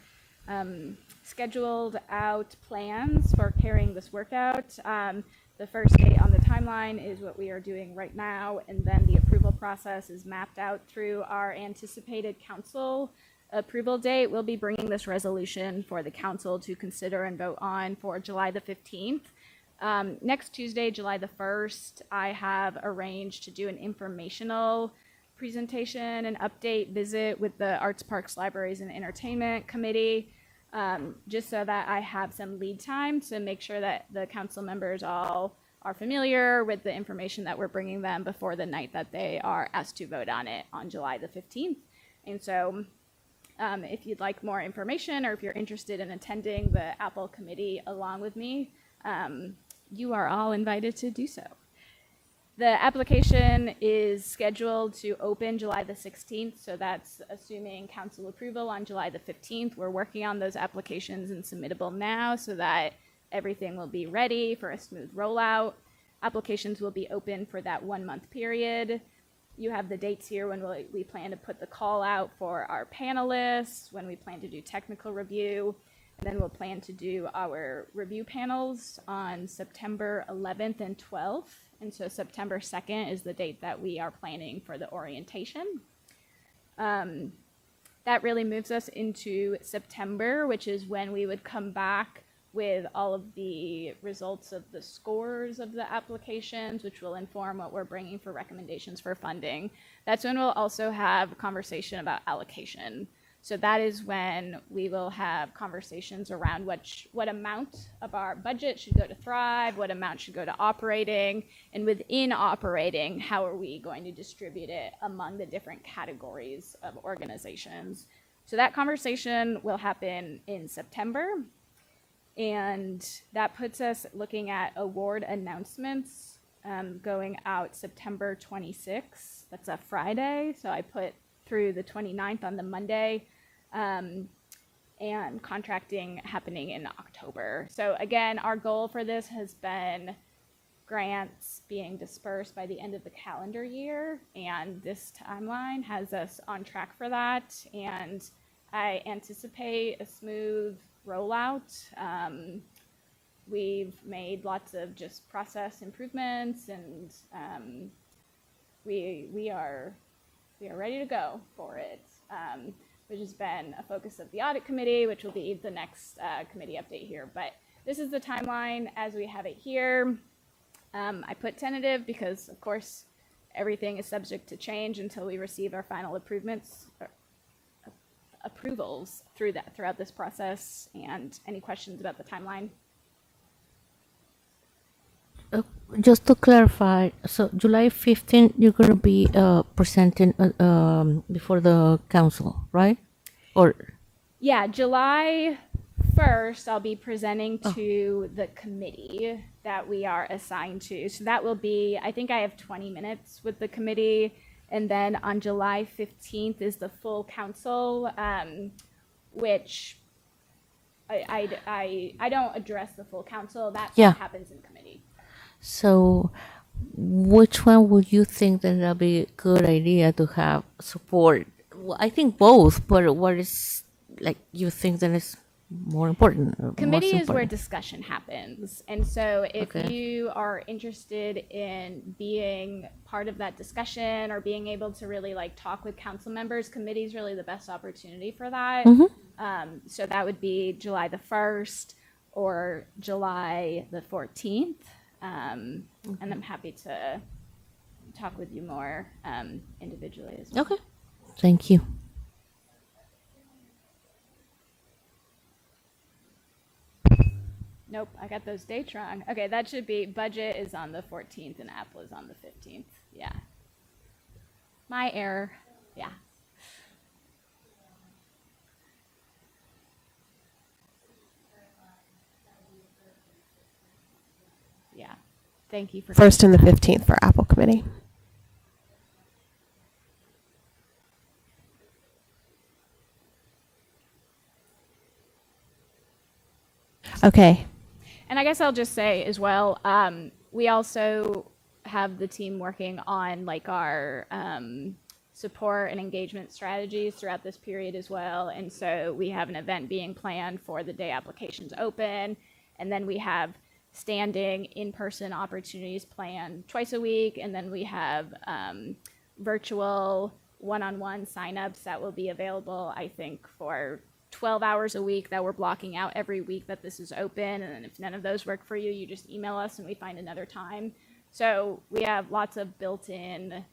scheduled out plans for carrying this work out. The first date on the timeline is what we are doing right now, and then the approval process is mapped out through our anticipated council approval date. We'll be bringing this resolution for the council to consider and vote on for July the 15th. Next Tuesday, July the 1st, I have arranged to do an informational presentation and update visit with the Arts, Parks, Libraries, and Entertainment Committee, just so that I have some lead time to make sure that the council members all are familiar with the information that we're bringing them before the night that they are asked to vote on it on July the 15th. And so if you'd like more information or if you're interested in attending the Apple Committee along with me, you are all invited to do so. The application is scheduled to open July the 16th, so that's assuming council approval on July the 15th. We're working on those applications and submittable now so that everything will be ready for a smooth rollout. Applications will be open for that 1 month period. You have the dates here when we plan to put the call out for our panelists, when we plan to do technical review. And then we'll plan to do our review panels on September 11th and 12th. And so September 2nd is the date that we are planning for the orientation. That really moves us into September, which is when we would come back with all of the results of the scores of the applications, which will inform what we're bringing for recommendations for funding. That's when we'll also have a conversation about allocation. So that is when we will have conversations around what amount of our budget should go to Thrive, what amount should go to operating, and within operating, how are we going to distribute it among the different categories of organizations. So that conversation will happen in September, and that puts us looking at award announcements going out September 26th. That's a Friday, so I put through the 29th on the Monday, and contracting happening in October. So again, our goal for this has been grants being dispersed by the end of the calendar year, and this timeline has us on track for that, and I anticipate a smooth rollout. We've made lots of just process improvements, and we are ready to go for it, which has been a focus of the audit committee, which will be the next committee update here. But this is the timeline as we have it here. I put tentative because, of course, everything is subject to change until we receive our final approvals throughout this process. And any questions about the timeline? Just to clarify, so July 15th, you're going to be presenting before the council, right? Or Yeah, July 1st, I'll be presenting to the committee that we are assigned to. So that will be, I think I have 20 minutes with the committee. And then on July 15th is the full council, which I don't address the full council. That happens in committee. so, which one would you think that that'd be a good idea to have support? Well, I think both, but what is like you think that is more important? Or Committee most is where important? discussion happens. And so if Okay. you are interested in being part of that discussion or being able to really like talk with council members, committee is really the best opportunity for that. So that would be July the 1st or July the 14th. And I'm happy to talk with you more individually as well. Okay. Thank you. Nope, I got those dates wrong. Okay, that should be, budget is on the 14th and Apple is on the 15th. Yeah. My error. Yeah. Yeah. Thank you for 1st and the 15th for Apple Committee. Okay. And I guess I'll just say as well, we also have the team working on like our support and engagement strategies throughout this period as well. And so we have an event being planned for the day applications open. And then we have standing in-person opportunities planned twice a week. And then we have virtual one-on-one signups that will be available, I think, for 12 hours a week that we're blocking out every week that this is open. And then if none of those work for you, you just email us and we find another time. So we have lots of built-in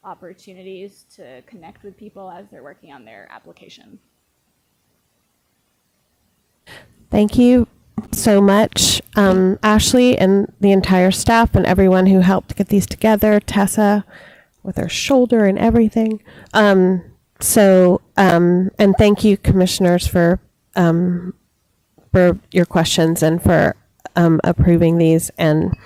opportunities to connect with people as they're working on their application. Thank you so much, Ashley and the entire staff and everyone who helped get these together. Tessa with her shoulder and everything. And thank you, commissioners, for your questions and for approving these. And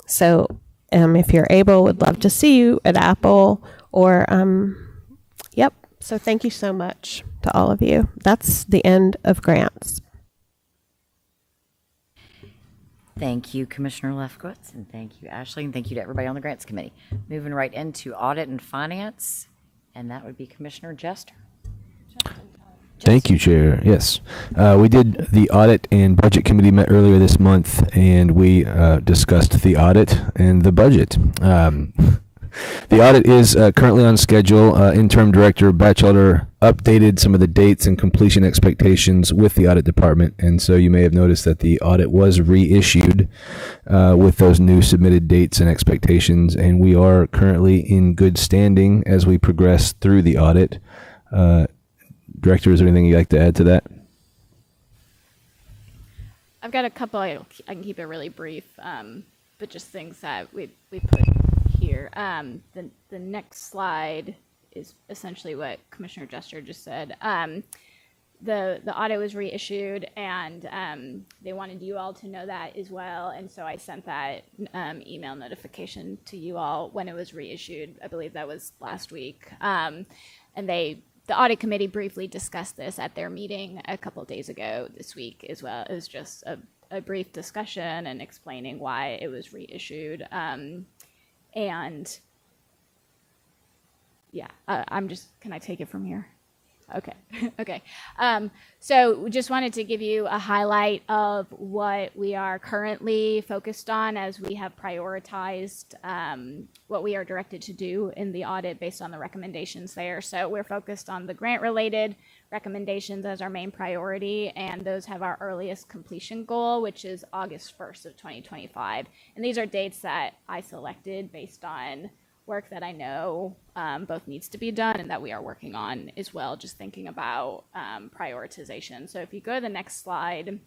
so, if you're able, would love to see you at Apple or, yep. So thank you so much to all of you. That's the end of grants. Thank you, Commissioner Lefkowitz, and thank you, Ashley, and thank you to everybody on the Grants Committee. Moving right into Audit and Finance, and that would be Commissioner Jester. Thank you, Chair. Yes. We did the Audit and Budget Committee met earlier this month, and we discussed the audit and the budget. The audit is currently on schedule. Interim Director Batchelder updated some of the dates and completion expectations with the audit department, and so you may have noticed that the audit was reissued with those new submitted dates and expectations, and we are currently in good standing as we progress through the audit. Director, is there anything you'd like to add to that? I've got a couple. I can keep it really brief, but just things that we put here. The next slide is essentially what Commissioner Jester just said. The audit was reissued, and they wanted you all to know that as well. And so I sent that email notification to you all when it was reissued. I believe that was last week. And the audit committee briefly discussed this at their meeting a couple days ago this week as well. It was just a brief discussion and explaining why it was reissued. And yeah, can I take it from here? Okay. Okay. So we just wanted to give you a highlight of what we are currently focused on as we have prioritized what we are directed to do in the audit based on the recommendations there. So we're focused on the grant-related recommendations as our main priority, and those have our earliest completion goal, which is August 1st of 2025. And these are dates that I selected based on work that I know both needs to be done and that we are working on as well, just thinking about prioritization. So if you go to the next slide,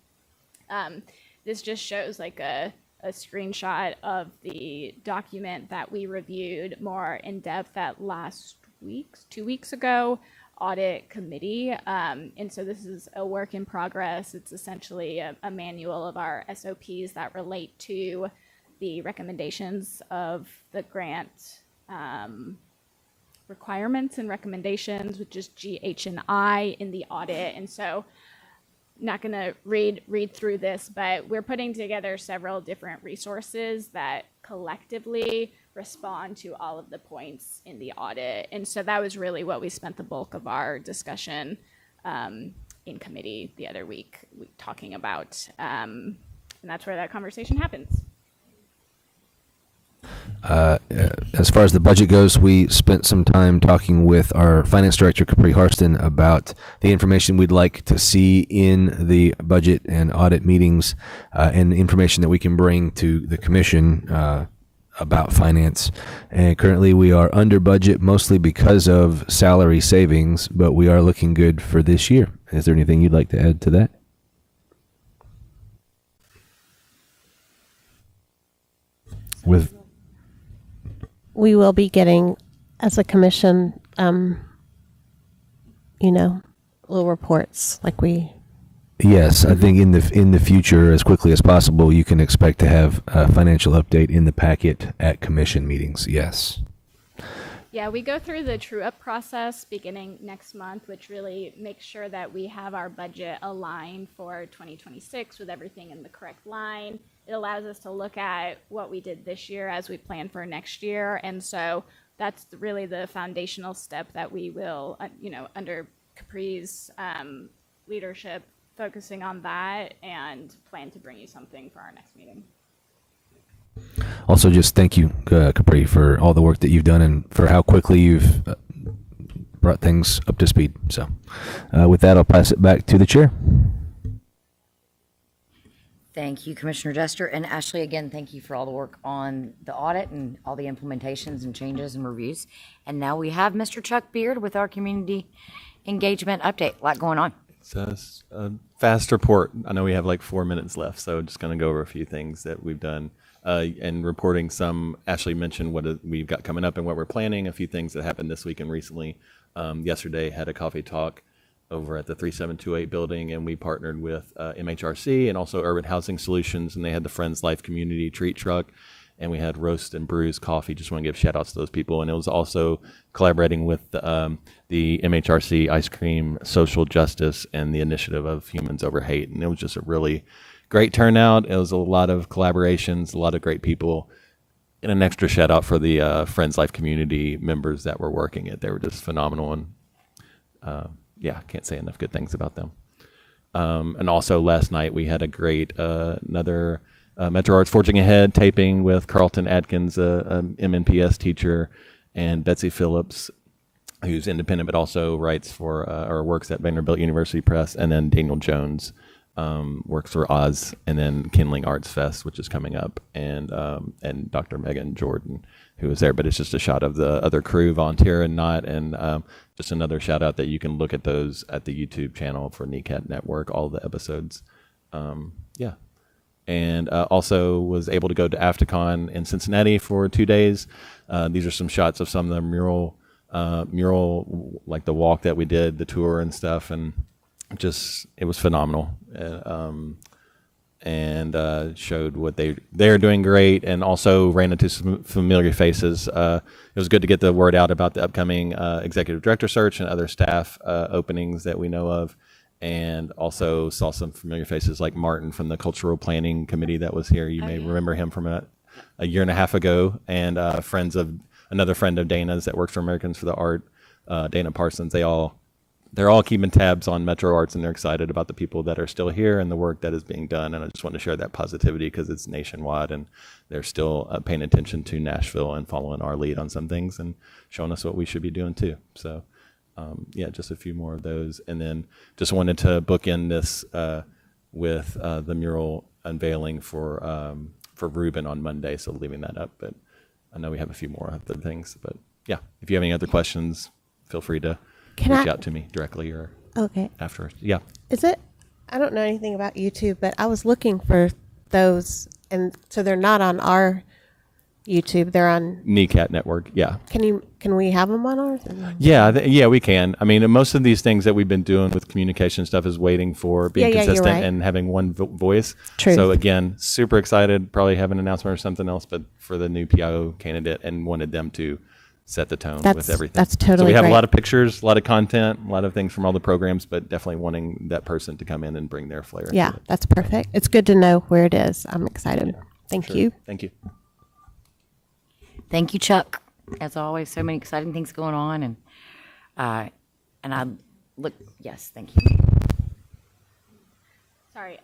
this just shows like a screenshot of the document that we reviewed more in depth at last week's, 2 weeks ago, audit committee. And so this is a work in progress. It's essentially a manual of our SOPs that relate to the recommendations of the grant requirements and recommendations, which is G, H, and I in the audit. And so not going to read through this, but we're putting together several different resources that collectively respond to all of the points in the audit. And so that was really what we spent the bulk of our discussion in committee the other week talking about. And that's where that conversation happens. As far as the budget goes, we spent some time talking with our finance director, Capri Harston, about the information we'd like to see in the budget and audit meetings, and information that we can bring to the commission about finance. And currently we are under budget mostly because of salary savings, but we are looking good for this year. Is there anything you'd like to add to that? We will be getting, as a commission, little reports like we. Yes, I think in the future, as quickly as possible, you can expect to have a financial update in the packet at commission meetings. Yes. Yeah, we go through the true-up process beginning next month, which really makes sure that we have our budget aligned for 2026 with everything in the correct line. It allows us to look at what we did this year as we plan for next year. And so that's really the foundational step that we will, under Capri's leadership, focusing on that and plan to bring you something for our next meeting. Also, just thank you, Capri, for all the work that you've done and for how quickly you've brought things up to speed. So with that, I'll pass it back to the chair. Thank you, Commissioner Jester. And Ashley, again, thank you for all the work on the audit and all the implementations and changes and reviews. And now we have Mr. Chuck Beard with our community engagement update. A lot going on. It's a fast report. I know we have like 4 minutes left, so just going to go over a few things that we've done and reporting some. Ashley mentioned what we've got coming up and what we're planning, a few things that happened this week and recently. Yesterday had a coffee talk over at the 3728 building, and we partnered with MHRC and also Urban Housing Solutions, and they had the Friends Life Community Treat Truck, and we had Roast and Brews Coffee. Just want to give shout outs to those people. And it was also collaborating with the MHRC Ice Cream Social Justice and the Initiative of Humans Over Hate. And it was just a really great turnout. It was a lot of collaborations, a lot of great people, and an extra shout out for the Friends Life community members that were working it. They were just phenomenal, and yeah, can't say enough good things about them. And also last night we had a great another Metro Arts Forging Ahead taping with Carlton Atkins, MNPS teacher, and Betsy Phillips, who's independent but also writes for or works at Vanderbilt University Press, and then Daniel Jones, works for Oz, and then Kindling Arts Fest, which is coming up, and Dr. Megan Jordan, who was there. But it's just a shot of the other crew, volunteer and not, and just another shout out that you can look at those at the YouTube channel for NECAT Network, all the episodes. Yeah. And also was able to go to AFTICON in Cincinnati for 2 days. These are some shots of some of the mural, like the walk that we did, the tour and stuff, and just it was phenomenal. And showed what they're doing great, and also ran into some familiar faces. It was good to get the word out about the upcoming executive director search and other staff openings that we know of. And also saw some familiar faces like Martin from the Cultural Planning Committee that was here. You may remember him from a year and a half ago, and another friend of Dana's that works for Americans for the Art, Dana Parsons. They're all keeping tabs on Metro Arts, and they're excited about the people that are still here and the work that is being done. And I just want to share that positivity because it's nationwide, and they're still paying attention to Nashville and following our lead on some things and showing us what we should be doing too. So. Yeah, just a few more of those. And then just wanted to bookend this with the mural unveiling for Ruben on Monday, so leaving that up. But I know we have a few more other things. But yeah, if you have any other questions, feel free to reach out to me directly or afterwards. Yeah. Is it? I don't know anything about YouTube, but I was looking for those, and so they're not on our YouTube. They're on NECAT Network. Yeah. Can we have them on ours? Yeah, we can. I mean, most of these things that we've been doing with communication stuff is waiting for being consistent and having one voice. True. So again, super excited. Probably have an announcement or something else, but for the new PIO candidate, and wanted them to set the tone with everything. That's totally So we have great. a lot of pictures, a lot of content, a lot of things from all the programs, but definitely wanting that person to come in and bring their flair. Yeah, to it. that's perfect. It's good to know where it is. I'm excited. Thank you. Thank you. Thank you, Chuck. As always, so many exciting things going on, and I look. Yes, thank you. Sorry,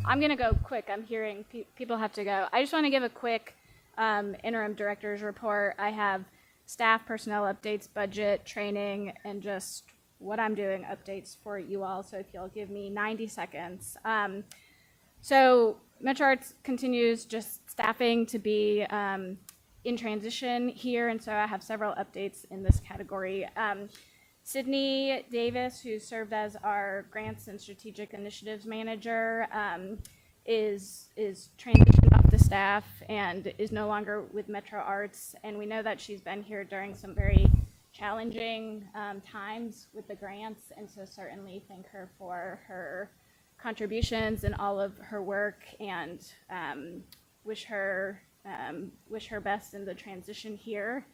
I'm going to go quick. I'm hearing people have to go. I just want to give a quick interim director's report. I have staff, personnel updates, budget, training, and just what I'm doing updates for you all. So if you'll give me 90 seconds. So Metro Arts continues just staffing to be in transition here, and so I have several updates in this category. Sydney Davis, who served as our Grants and Strategic Initiatives Manager, is transitioned off the staff and is no longer with Metro Arts, and we know that she's been here during some very challenging times with the grants, and so certainly thank her for her contributions and all of her work, and wish her best in the transition here.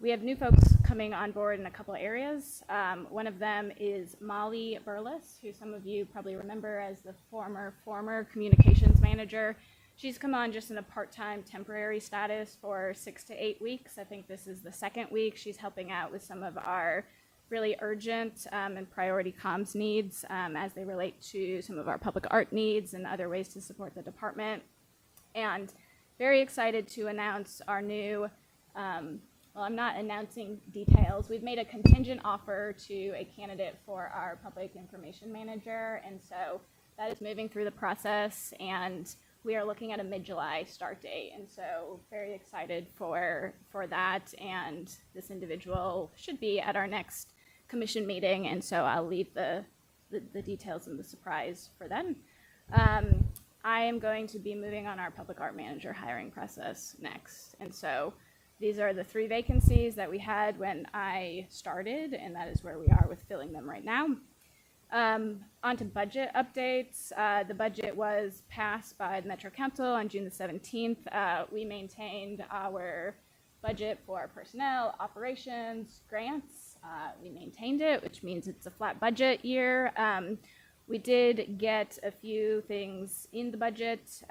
We have new folks coming on board in a couple of areas. One of them is Molly Burles, who some of you probably remember as the former communications manager. She's come on just in a part-time temporary status for 6 to 8 weeks. I think this is the second week. She's helping out with some of our really urgent and priority comms needs as they relate to some of our public art needs and other ways to support the department. And very excited to announce our new, well, I'm not announcing details. We've made a contingent offer to a candidate for our public information manager, and so that is moving through the process, and we are looking at a mid-July start date, and so very excited for that, and this individual should be at our next commission meeting, and so I'll leave the details and the surprise for then. I am going to be moving on our public art manager hiring process next. And so these are the 3 vacancies that we had when I started, and that is where we are with filling them right now. On to budget updates. The budget was passed by the Metro Council on June the 17th. We maintained our budget for personnel, operations, grants. We maintained it, which means it's a flat budget year. We did get a few things in the budget.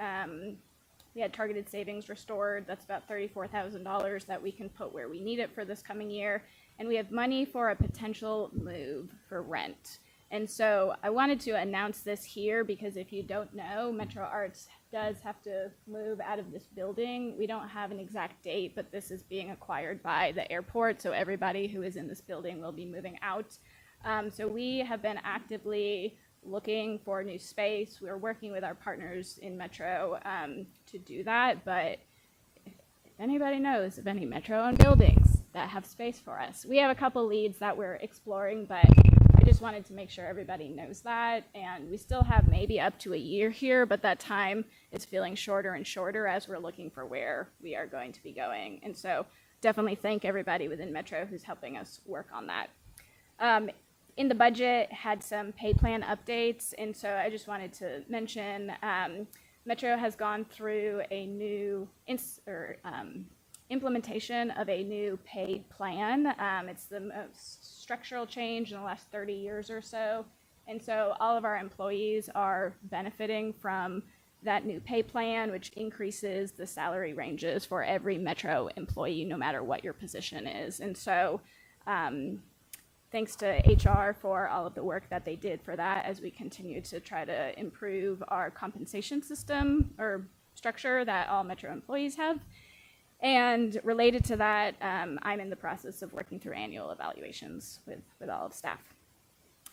We had targeted savings restored. That's about $34,000 that we can put where we need it for this coming year. And we have money for a potential move for rent. And so I wanted to announce this here because if you don't know, Metro Arts does have to move out of this building. We don't have an exact date, but this is being acquired by the airport. So everybody who is in this building will be moving out. So we have been actively looking for new space. We're working with our partners in Metro to do that, but if anybody knows of any Metro-owned buildings that have space for us, we have a couple leads that we're exploring, but I just wanted to make sure everybody knows that. And we still have maybe up to a year here, but that time is feeling shorter and shorter as we're looking for where we are going to be going. And so definitely thank everybody within Metro who's helping us work on that. In the budget, had some pay plan updates, and so I just wanted to mention Metro has gone through a new implementation of a new pay plan. It's the most structural change in the last 30 years or so, and so all of our employees are benefiting from that new pay plan, which increases the salary ranges for every Metro employee, no matter what your position is. And so thanks to HR for all of the work that they did for that as we continue to try to improve our compensation system or structure that all Metro employees have. And related to that, I'm in the process of working through annual evaluations with all of staff.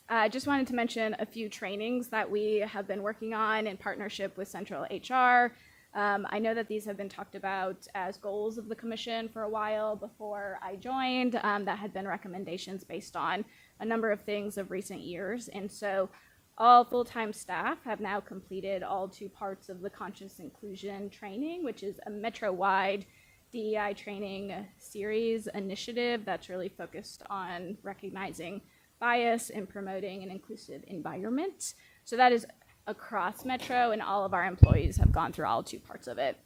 I just wanted to mention a few trainings that we have been working on in partnership with Central HR. I know that these have been talked about as goals of the commission for a while before I joined. That had been recommendations based on a number of things of recent years. And so all full-time staff have now completed all 2 parts of the Conscious Inclusion training, which is a Metro-wide DEI training series initiative that's really focused on recognizing bias and promoting an inclusive environment. So that is across Metro, and all of our employees have gone through all 2 parts of it.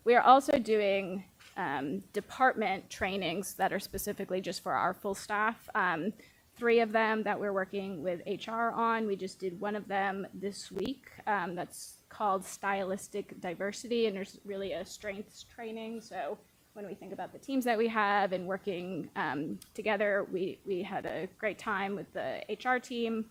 We are also doing department trainings that are specifically just for our full staff. 3 of them that we're working with HR on. We just did one of them this week. That's called Stylistic Diversity, and there's really a strengths training. So when we think about the teams that we have and working together, we had a great time with the HR team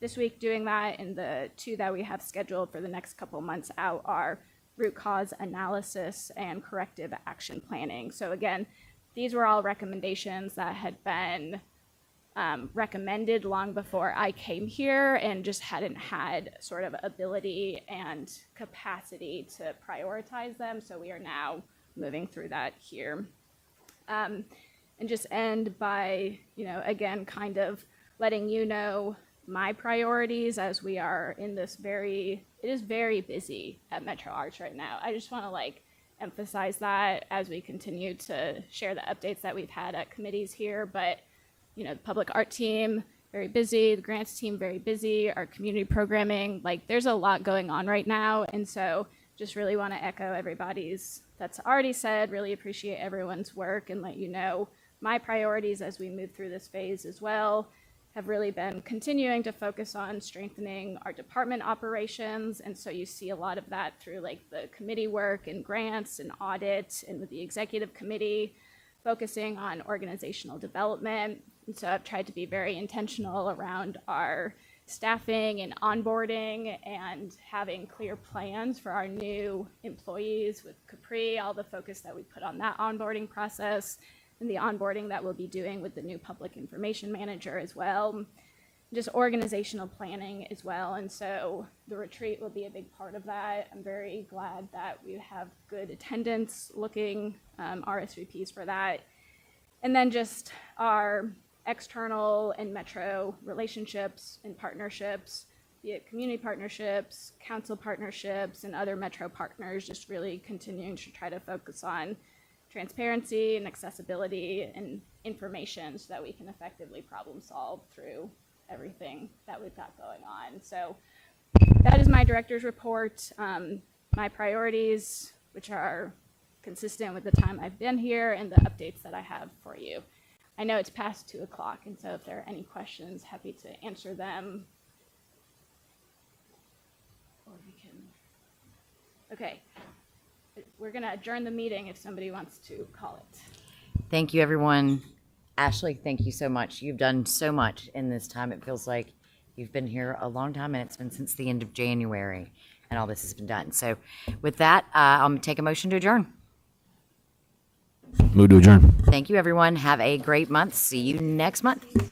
this week doing that, and the 2 that we have scheduled for the next couple months out are root cause analysis and corrective action planning. So again, these were all recommendations that had been recommended long before I came here and just hadn't had sort of ability and capacity to prioritize them. So we are now moving through that here. And just end by, again, kind of letting you know my priorities as we are in this it is very busy at Metro Arts right now. I just want to emphasize that as we continue to share the updates that we've had at committees here. But, the public art team, very busy, the grants team, very busy, our community programming, there's a lot going on right now. And so just really want to echo everybody's that's already said, really appreciate everyone's work and let you know my priorities as we move through this phase as well have really been continuing to focus on strengthening our department operations. And so you see a lot of that through the committee work and grants and audit, and with the executive committee focusing on organizational development. And so I've tried to be very intentional around our staffing and onboarding and having clear plans for our new employees with Capri, all the focus that we put on that onboarding process, and the onboarding that we'll be doing with the new public information manager as well, just organizational planning as well. And so the retreat will be a big part of that. I'm very glad that we have good attendance looking RSVPs for that. And then just our external and Metro relationships and partnerships, be it community partnerships, council partnerships, and other Metro partners, just really continuing to try to focus on transparency and accessibility and information so that we can effectively problem solve through everything that we've got going on. So that is my director's report. My priorities, which are consistent with the time I've been here, and the updates that I have for you. I know it's past 2 o'clock, and so if there are any questions, happy to answer them. Or we can, okay. We're going to adjourn the meeting if somebody wants to call it. Thank you, everyone. Ashley, thank you so much. You've done so much in this time. It feels like you've been here a long time, and it's been since the end of January, and all this has been done. So with that, I'll take a motion to adjourn. Move to adjourn. Thank you, everyone. Have a great month. See you next month.